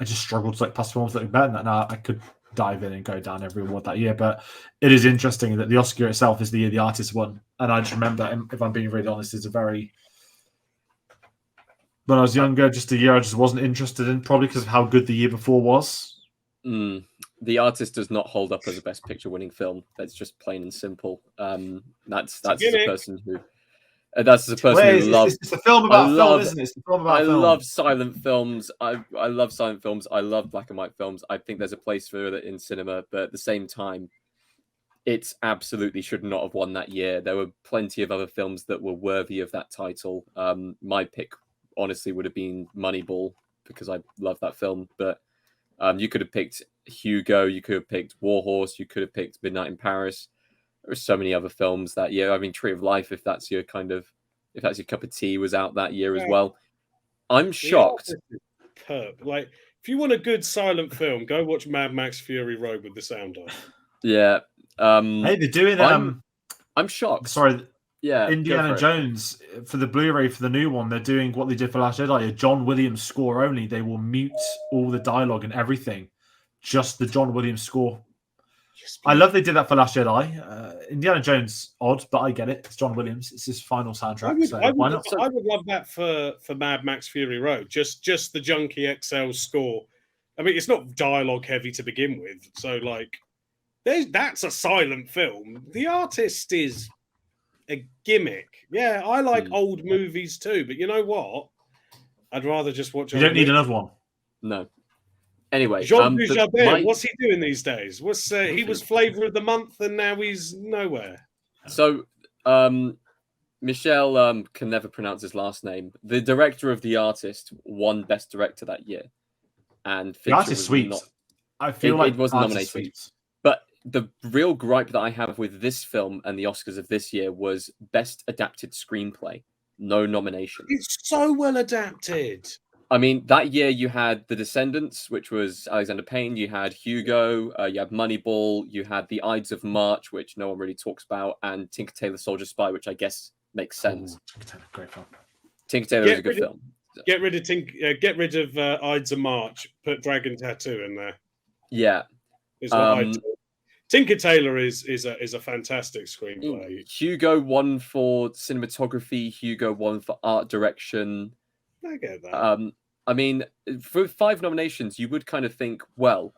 I just struggled to pass films looking better than that. Now I could dive in and go down every award that year, but it is interesting that the Oscar itself is the year the artist won. And I just remember, if I'm being really honest, it's when I was younger, just a year I just wasn't interested in, probably because of how good the year before was. The Artist does not hold up as a Best Picture winning film. That's just plain and simple. That's the person who. That's the person who loves. It's a film about film, isn't it? It's a film about film. I love silent films. I love silent films. I love black and white films. I think there's a place for it in cinema, but at the same time, it absolutely should not have won that year. There were plenty of other films that were worthy of that title. My pick, honestly, would have been Moneyball because I love that film. But you could have picked Hugo. You could have picked War Horse. You could have picked Midnight in Paris. There were so many other films that year. I mean, Tree of Life, if that's your cup of tea, was out that year as well. I'm shocked. Like, if you want a good silent film, go watch Mad Max Fury Road with the sound off. Yeah. Hey, they're doing. I'm shocked. Sorry. Yeah. Indiana Jones for the Blu-ray for the new one. They're doing what they did for Last Jedi, a John Williams score only. They will mute all the dialogue and everything, just the John Williams score. I love they did that for Last Jedi. Indiana Jones, odd, but I get it. It's John Williams. It's his final soundtrack. I would love that for Mad Max Fury Road. Just the Junkie XL score. I mean, it's not dialogue heavy to begin with. So, like, that's a silent film. The Artist is a gimmick. Yeah, I like old movies too, but you know what? I'd rather just watch. You don't need another one. No. Anyway, Jean Dujardin, what's he doing these days? He was flavor of the month, and now he's nowhere. So, Michel can never pronounce his last name. The director of The Artist won Best Director that year, and The Artist is sweet. I feel like it wasn't nominated. But the real gripe that I have with this film and the Oscars of this year was Best Adapted Screenplay. No nomination. It's so well adapted. I mean, that year you had The Descendants, which was Alexander Payne. You had Hugo. You had Moneyball. You had The Ides of March, which no one really talks about, and Tinker Tailor Soldier Spy, which I guess makes sense. Tinker Tailor, great film. Tinker Tailor is a good film. Get rid of Ides of March. Put Dragon Tattoo in there. Yeah. Tinker Tailor is a fantastic screenplay. Hugo won for cinematography. Hugo won for art direction. I get that. I mean, for 5 nominations, you would kind of think, well,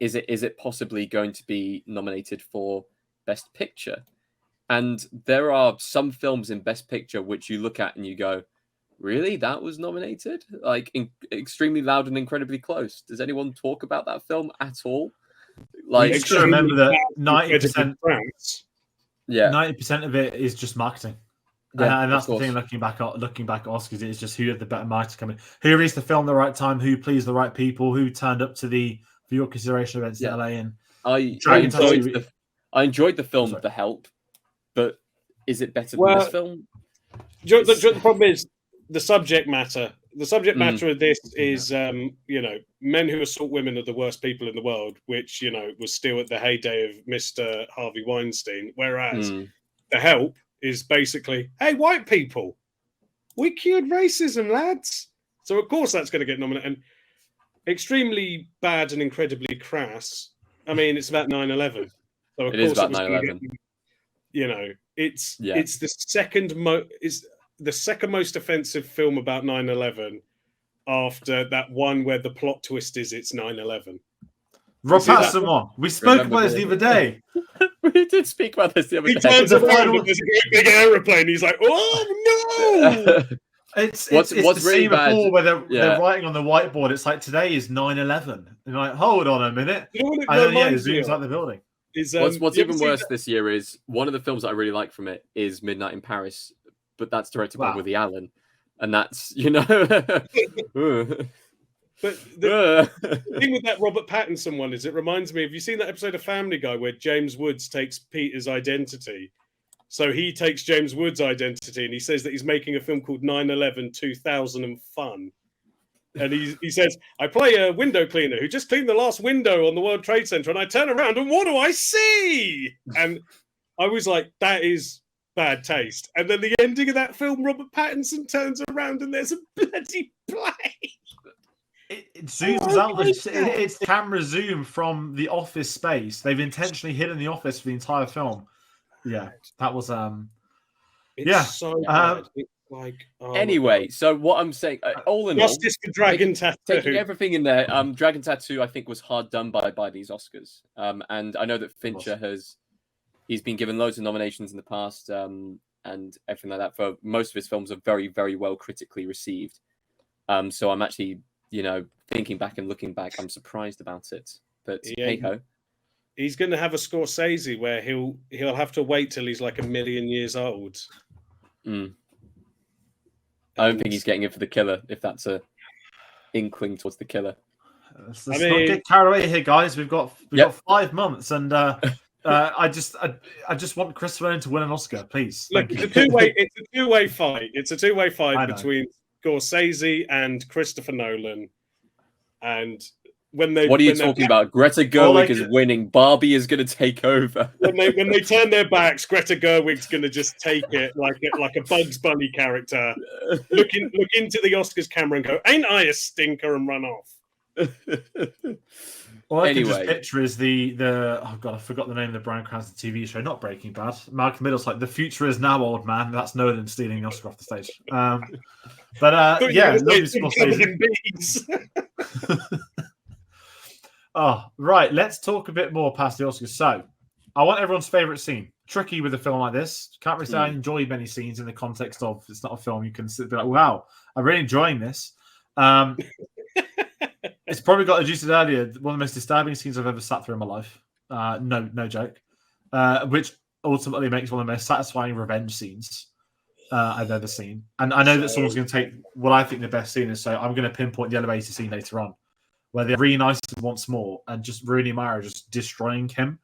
is it possibly going to be nominated for Best Picture? And there are some films in Best Picture which you look at and you go, really? That was nominated? Like, Extremely Loud and Incredibly Close. Does anyone talk about that film at all? Like, you should remember that 90%, yeah, 90% of it is just marketing. Yeah, and that's the thing. Looking back at Oscars, it's just who had the better marketing coming, who released the film at the right time, who pleased the right people, who turned up to the for your consideration events in LA. And I enjoyed the film The Help, but is it better than this film? The problem is the subject matter. The subject matter of this is, men who assault women are the worst people in the world, which, was still at the heyday of Mr. Harvey Weinstein. Whereas The Help is basically, hey, white people, we cured racism, lads. So, of course, that's going to get nominated. And Extremely Bad and Incredibly Crass, I mean, it's about 9/11. So, of course, is about 9/11. It's the second most offensive film about 9/11 after that one where the plot twist is it's 9/11. Rob Patterson one. We spoke about this the other day. We did speak about this the other day. He turns around and there's a great big aeroplane. He's like, oh, no! It's what's the really scene bad, before where they're writing on the whiteboard. It's like, today is 9/11. And like, hold on a minute. You know what it zooms out the building. What's even worse this year is one of the films that I really like from it is Midnight in Paris, but that's directed by Woody Allen. And that's, But the thing with that Robert Pattinson one is it reminds me, have you seen that episode of Family Guy where James Woods takes Peter's identity? So he takes James Woods' identity and he says that he's making a film called 9/11 2000 and Fun. And he says, I play a window cleaner who just cleaned the last window on the World Trade Center, and I turn around and what do I see? And I was like, that is bad taste. And then the ending of that film, Robert Pattinson turns around and there's a bloody plane. It zooms out. It's camera zoom from the office space. They've intentionally hidden the office for the entire film. Yeah, that was It's so bad. It's like anyway. So what I'm saying, all in all, justice for Dragon Tattoo. Taking everything in there, Dragon Tattoo, I think was hard done by these Oscars. And I know that Fincher he's been given loads of nominations in the past, and everything like that. For most of his films are very, very well critically received. So I'm actually, thinking back and looking back, I'm surprised about it. But hey ho. He's going to have a Scorsese where he'll have to wait till he's like 1 million years old. I don't think he's getting it for The Killer, if that's a inkling towards The Killer. Let's not get carried away here, guys. We've got 5 months, and I just want Christopher Nolan to win an Oscar, please. Look, it's a two-way fight. It's a two-way fight between Scorsese and Christopher Nolan, and what are you talking about? Greta Gerwig is winning. Barbie is going to take over. When they turn their backs, Greta Gerwig's going to just take it like a Bugs Bunny character. Look into the Oscars camera and go, "Ain't I a stinker?" and run off. All I can just picture is the oh god, I forgot the name of the Bryan Cranston TV show, not Breaking Bad. Malcolm Middle's like, the future is now, old man. That's Nolan stealing the Oscar off the stage. But yeah, Oh, right. Let's talk a bit more past the Oscars. So, I want everyone's favorite scene. Tricky with a film like this. Can't really say I enjoy many scenes in the context of it's not a film you can sit and be like, wow, I'm really enjoying this. It's probably got, as you said earlier, one of the most disturbing scenes I've ever sat through in my life. No joke. Which ultimately makes one of the most satisfying revenge scenes I've ever seen. And I know that someone's going to take what I think the best scene is, so I'm going to pinpoint the elevator scene later on, where they're reunited once more and just Rooney Mara just destroying him.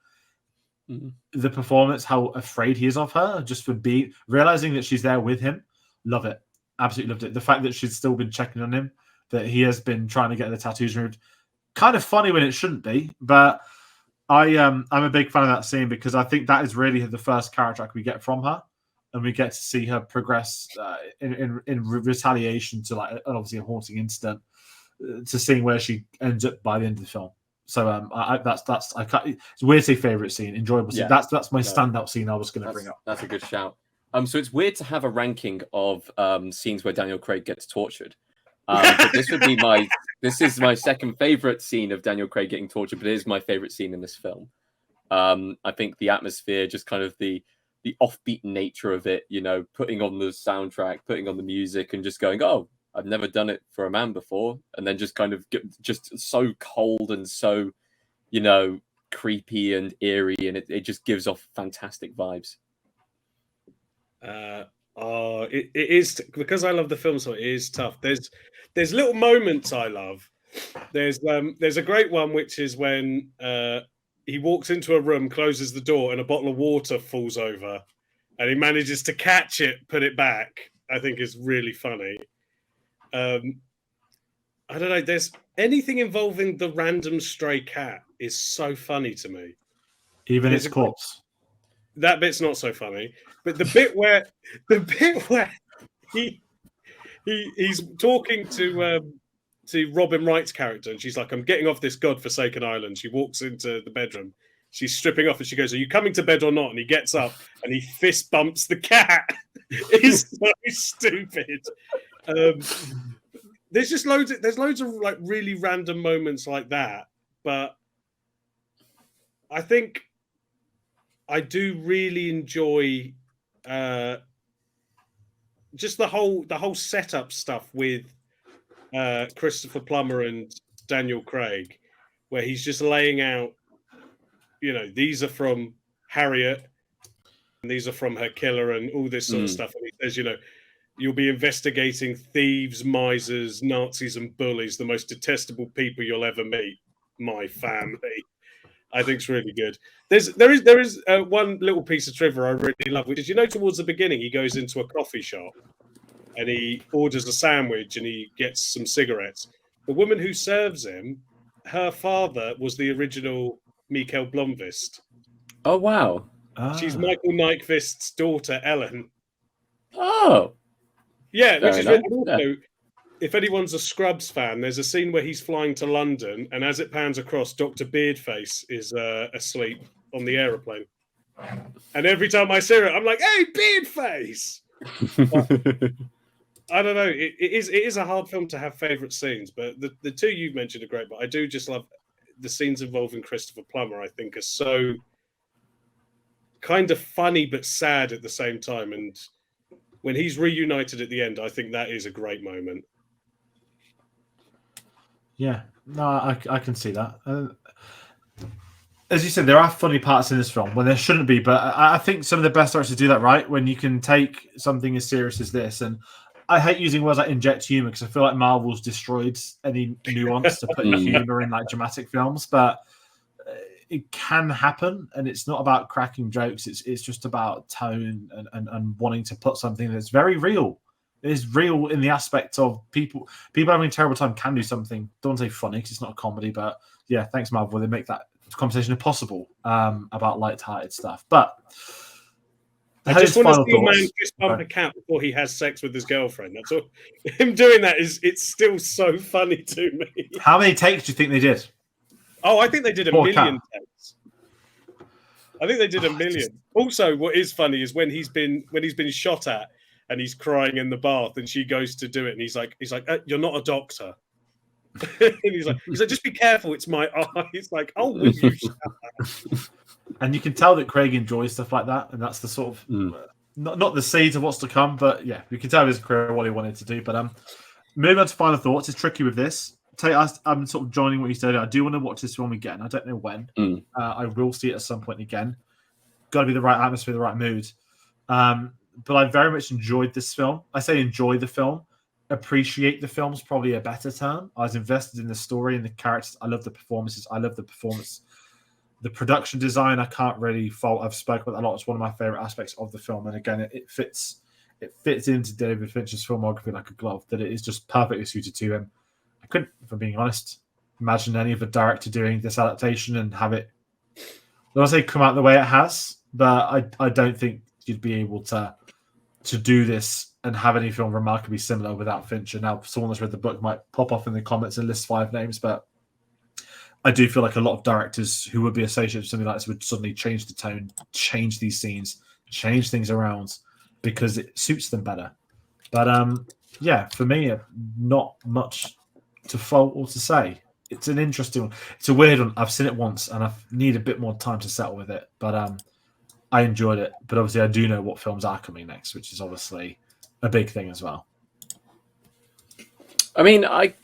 Mm-hmm. The performance, how afraid he is of her, just for realizing that she's there with him. Love it. Absolutely loved it. The fact that she's still been checking on him, that he has been trying to get the tattoos removed. Kind of funny when it shouldn't be, but I'm a big fan of that scene because I think that is really the first character arc we get from her, and we get to see her progress in retaliation to like obviously a haunting incident, to seeing where she ends up by the end of the film. So it's weird to say favorite scene, enjoyable scene. Yeah. That's my standout scene I was going to bring up. That's a good shout. So it's weird to have a ranking of scenes where Daniel Craig gets tortured. But this is my second favorite scene of Daniel Craig getting tortured, but it is my favorite scene in this film. I think the atmosphere, just kind of the offbeat nature of it, you know, putting on the soundtrack, putting on the music, and just going, oh, I've never done it for a man before, and then just kind of just so cold and so, you know, creepy and eerie, and it just gives off fantastic vibes. It is, because I love the film, so it is tough. There's little moments I love. There's a great one, which is when he walks into a room, closes the door, and a bottle of water falls over, and he manages to catch it, put it back. I think is really funny. I don't know. There's anything involving the random stray cat is so funny to me. Even its corpse. That bit's not so funny, but the bit where he's talking to Robin Wright's character, and she's like, "I'm getting off this godforsaken island." She walks into the bedroom. She's stripping off, and she goes, "Are you coming to bed or not?" And he gets up and he fist bumps the cat. It's so stupid. There's loads of like really random moments like that, but I think I do really enjoy just the whole setup stuff with Christopher Plummer and Daniel Craig, where he's just laying out, you know, these are from Harriet and these are from her killer and all this sort of stuff. And he says, you know, you'll be investigating thieves, misers, Nazis, and bullies, the most detestable people you'll ever meet. My family. I think it's really good. There is one little piece of trivia I really love, which is, you know, towards the beginning, he goes into a coffee shop and he orders a sandwich and he gets some cigarettes. The woman who serves him, her father was the original Mikael Blomkvist. Oh, wow. She's Michael Nyqvist's daughter, Ellen. Oh. Yeah, which is really also, if anyone's a Scrubs fan, there's a scene where he's flying to London, and as it pans across, Dr. Beardface is asleep on the aeroplane. And every time I see it, I'm like, "Hey, Beardface!" I don't know. It is a hard film to have favourite scenes, but the two you've mentioned are great. But I do just love the scenes involving Christopher Plummer. I think are so kind of funny but sad at the same time, and when he's reunited at the end, I think that is a great moment. Yeah, no, I can see that. As you said, there are funny parts in this film when there shouldn't be, but I think some of the best artists do that right when you can take something as serious as this. And I hate using words like inject humor because I feel like Marvel's destroyed any nuance to put humor in like dramatic films, but it can happen, and it's not about cracking jokes. It's just about tone and wanting to put something that's very real. It is real in the aspect of people having a terrible time can do something. Don't say funny because it's not a comedy, but yeah, thanks Marvel. They make that conversation impossible about light-hearted stuff. But I just want to see a man fist bump a cat before he has sex with his girlfriend. That's all. Him doing that it's still so funny to me. How many takes do you think they did? Oh, I think they did a million takes. I think they did a million. Also, what is funny is when he's been shot at and he's crying in the bath, and she goes to do it, and he's like, "You're not a doctor." And he's like, "Just be careful. It's my eye." It's like, "Oh, will you shut up?" And you can tell that Craig enjoys stuff like that, and that's the sort of not the seeds of what's to come, but yeah, you can tell his career what he wanted to do. But moving on to final thoughts, it's tricky with this. I'm sort of joining what you said. I do want to watch this film again. I don't know when. I will see it at some point again. Got to be the right atmosphere, the right mood. But I very much enjoyed this film. I say enjoy the film. Appreciate the film's probably a better term. I was invested in the story and the characters. I love the performances. I love the performance. The production design, I can't really fault. I've spoken about a lot. It's one of my favorite aspects of the film. And again, it fits into David Fincher's filmography like a glove, that it is just perfectly suited to him. I couldn't, if I'm being honest, imagine any other director doing this adaptation and have it, I don't want to say come out the way it has, but I don't think you'd be able to do this and have any film remarkably similar without Fincher. Now, someone that's read the book might pop off in the comments and list 5 names, but I do feel like a lot of directors who would be associated with something like this would suddenly change the tone, change these scenes, change things around because it suits them better. But yeah, for me, not much to fault or to say. It's an interesting one. It's a weird one. I've seen it once and I need a bit more time to settle with it. But I enjoyed it. But obviously, I do know what films are coming next, which is obviously a big thing as well. I mean, I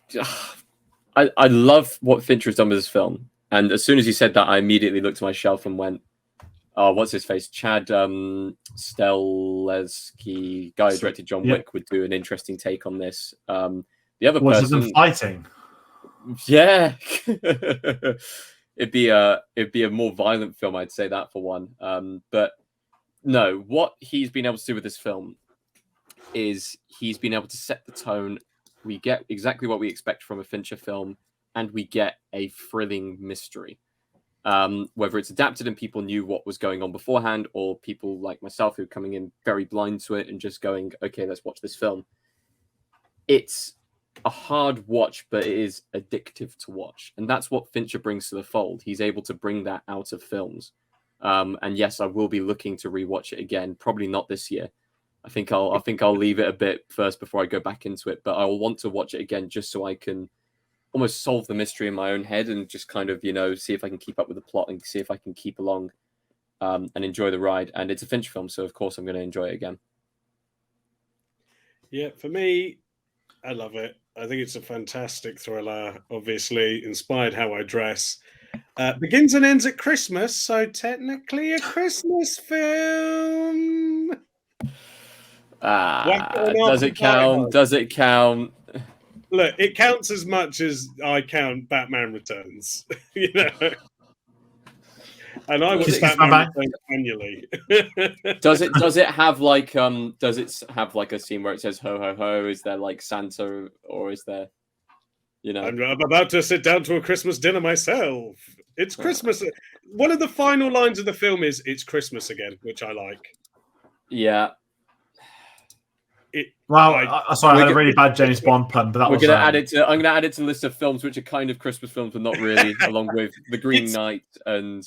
love what Fincher has done with this film. And as soon as he said that, I immediately looked to my shelf and went, oh, what's his face? Chad Stahelski, guy who directed John Wick, would do an interesting take on this. The other person, them fighting. Yeah, it'd be a more violent film. I'd say that for one. But no, what he's been able to do with this film is he's been able to set the tone. We get exactly what we expect from a Fincher film, and we get a thrilling mystery. Whether it's adapted and people knew what was going on beforehand, or people like myself who are coming in very blind to it and just going, okay, let's watch this film. It's a hard watch, but it is addictive to watch. And that's what Fincher brings to the fold. He's able to bring that out of films. And yes, I will be looking to rewatch it again. Probably not this year. I think I'll leave it a bit first before I go back into it, but I'll want to watch it again just so I can almost solve the mystery in my own head and just kind of, see if I can keep up with the plot and see if I can keep along and enjoy the ride. And it's a Fincher film, so of course I'm going to enjoy it again. Yeah, for me, I love it. I think it's a fantastic thriller, obviously inspired how I dress. Begins and ends at Christmas, so technically a Christmas film. Does it count? Does it count? Look, it counts as much as I count Batman Returns, And I watch Batman Returns annually. Does it have like a scene where it says ho ho ho? Is there like Santa, or is there, I'm about to sit down to a Christmas dinner myself. It's Christmas. One of the final lines of the film is "It's Christmas again," which I like. Yeah. Sorry, I had a really bad James Bond pun, but I'm gonna add it to the list of films which are kind of Christmas films, but not really, along with The Green Knight and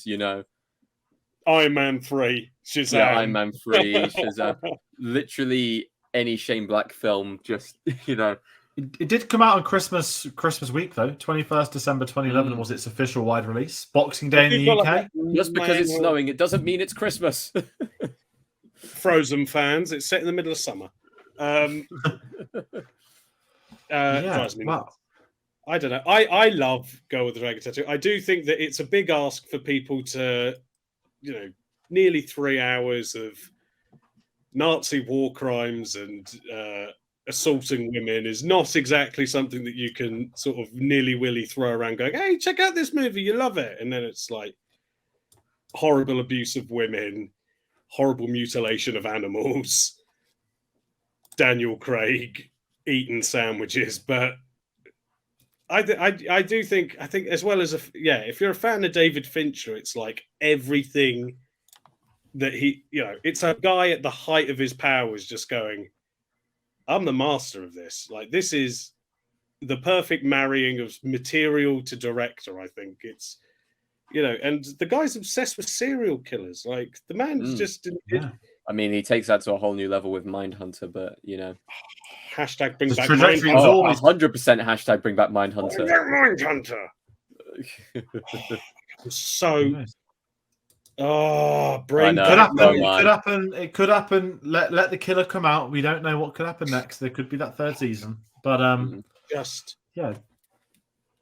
Iron Man 3, Shazam. Yeah, Iron Man 3, Shazam. Literally any Shane Black film, just It did come out on Christmas week though. 21st December 2011 was its official wide release. Boxing Day in the UK. Just because it's snowing, it doesn't mean it's Christmas. Frozen fans, it's set in the middle of summer. Drives me nuts. I don't know. I love Girl with the Dragon Tattoo. I do think that it's a big ask for people to, nearly 3 hours of Nazi war crimes and assaulting women is not exactly something that you can sort of nilly-willy throw around going, hey, check out this movie, you love it. And then it's like horrible abuse of women, horrible mutilation of animals, Daniel Craig eating sandwiches. But I think as well as if you're a fan of David Fincher, it's like everything that it's a guy at the height of his powers just going, I'm the master of this. Like, this is the perfect marrying of material to director. I think it's, and the guy's obsessed with serial killers. Like, the man's just. I mean, he takes that to a whole new level with Mindhunter, but Hashtag bring back Mindhunter. 100% hashtag bring back Mindhunter. Mindhunter. So. Oh, brain. It could happen. Let the killer come out. We don't know what could happen next. There could be that third season, but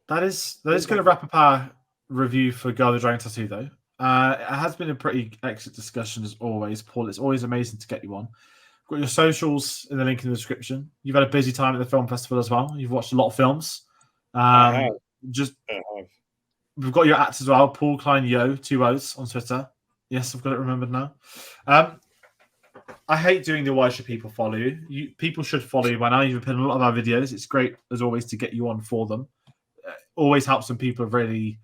That is going to wrap up our review for Girl with the Dragon Tattoo, though. It has been a pretty excellent discussion as always, Paul. It's always amazing to get you on. Got your socials in the link in the description. You've had a busy time at the film festival as well. You've watched a lot of films. I Just have. we've got your acts as well. Paul Klein Yo, 2 O's on Twitter. Yes, I've got it remembered now. I hate doing the why should people follow you. People should follow you by now. You've appeared in a lot of our videos. It's great as always to get you on for them. Always helps when people are really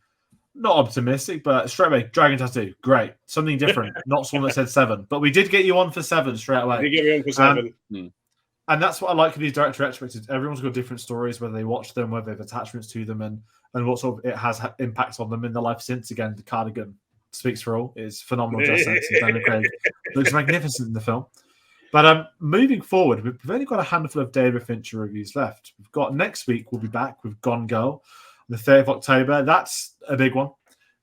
not optimistic, but straight away, Dragon Tattoo, great. Something different, not someone that said 7. But we did get you on for 7 straight away. You get me on for 7. And that's what I like with these director retrospectives. Everyone's got different stories, whether they watch them, whether they have attachments to them, and what sort of it has impacts on them in their life since. Again, the cardigan speaks for all. It's phenomenal dress sense. Daniel Craig looks magnificent in the film. But moving forward, we've only got a handful of David Fincher reviews left. We've got next week, we'll be back with Gone Girl, the 3rd of October. That's a big one.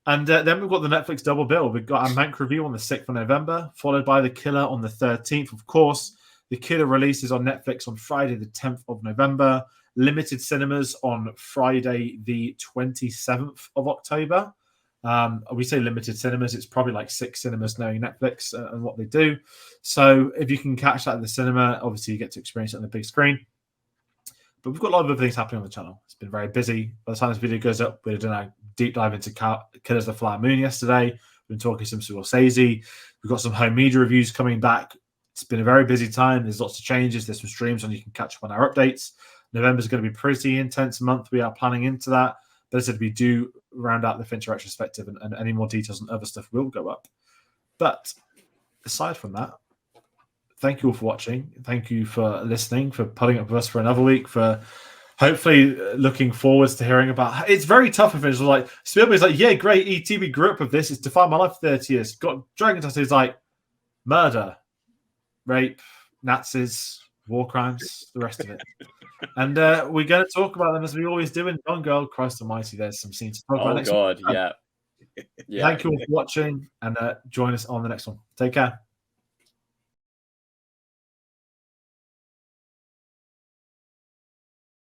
And then we've got the Netflix double bill. We've got our Mank review on the 6th of November, followed by The Killer on the 13th. Of course, The Killer releases on Netflix on Friday, the 10th of November. Limited cinemas on Friday, the 27th of October. We say limited cinemas, it's probably like 6 cinemas knowing Netflix and what they do. So if you can catch that at the cinema, obviously you get to experience it on the big screen. But we've got a lot of other things happening on the channel. It's been very busy. By the time this video goes up, we're doing a deep dive into Killers of the Flower Moon yesterday. We've been talking some Scorsese. We've got some home media reviews coming back. It's been a very busy time. There's lots of changes. There's some streams on you can catch up on our updates. November is going to be a pretty intense month. We are planning into that. But as I said, we do round out the Fincher retrospective and any more details and other stuff will go up. But aside from that, thank you all for watching. Thank you for listening, for putting up with us for another week, for hopefully looking forwards to hearing about. It's very tough for Fincher. Like Spielberg's like, yeah, great, E.T. We grew up with this. It's defined my life for 30 years. Got Dragon Tattoo is like murder, rape, Nazis, war crimes, the rest of it. And we're going to talk about them as we always do in Gone Girl. Christ Almighty, there's some scenes to talk about next week. Yeah. Thank you all for watching and join us on the next one. Take care.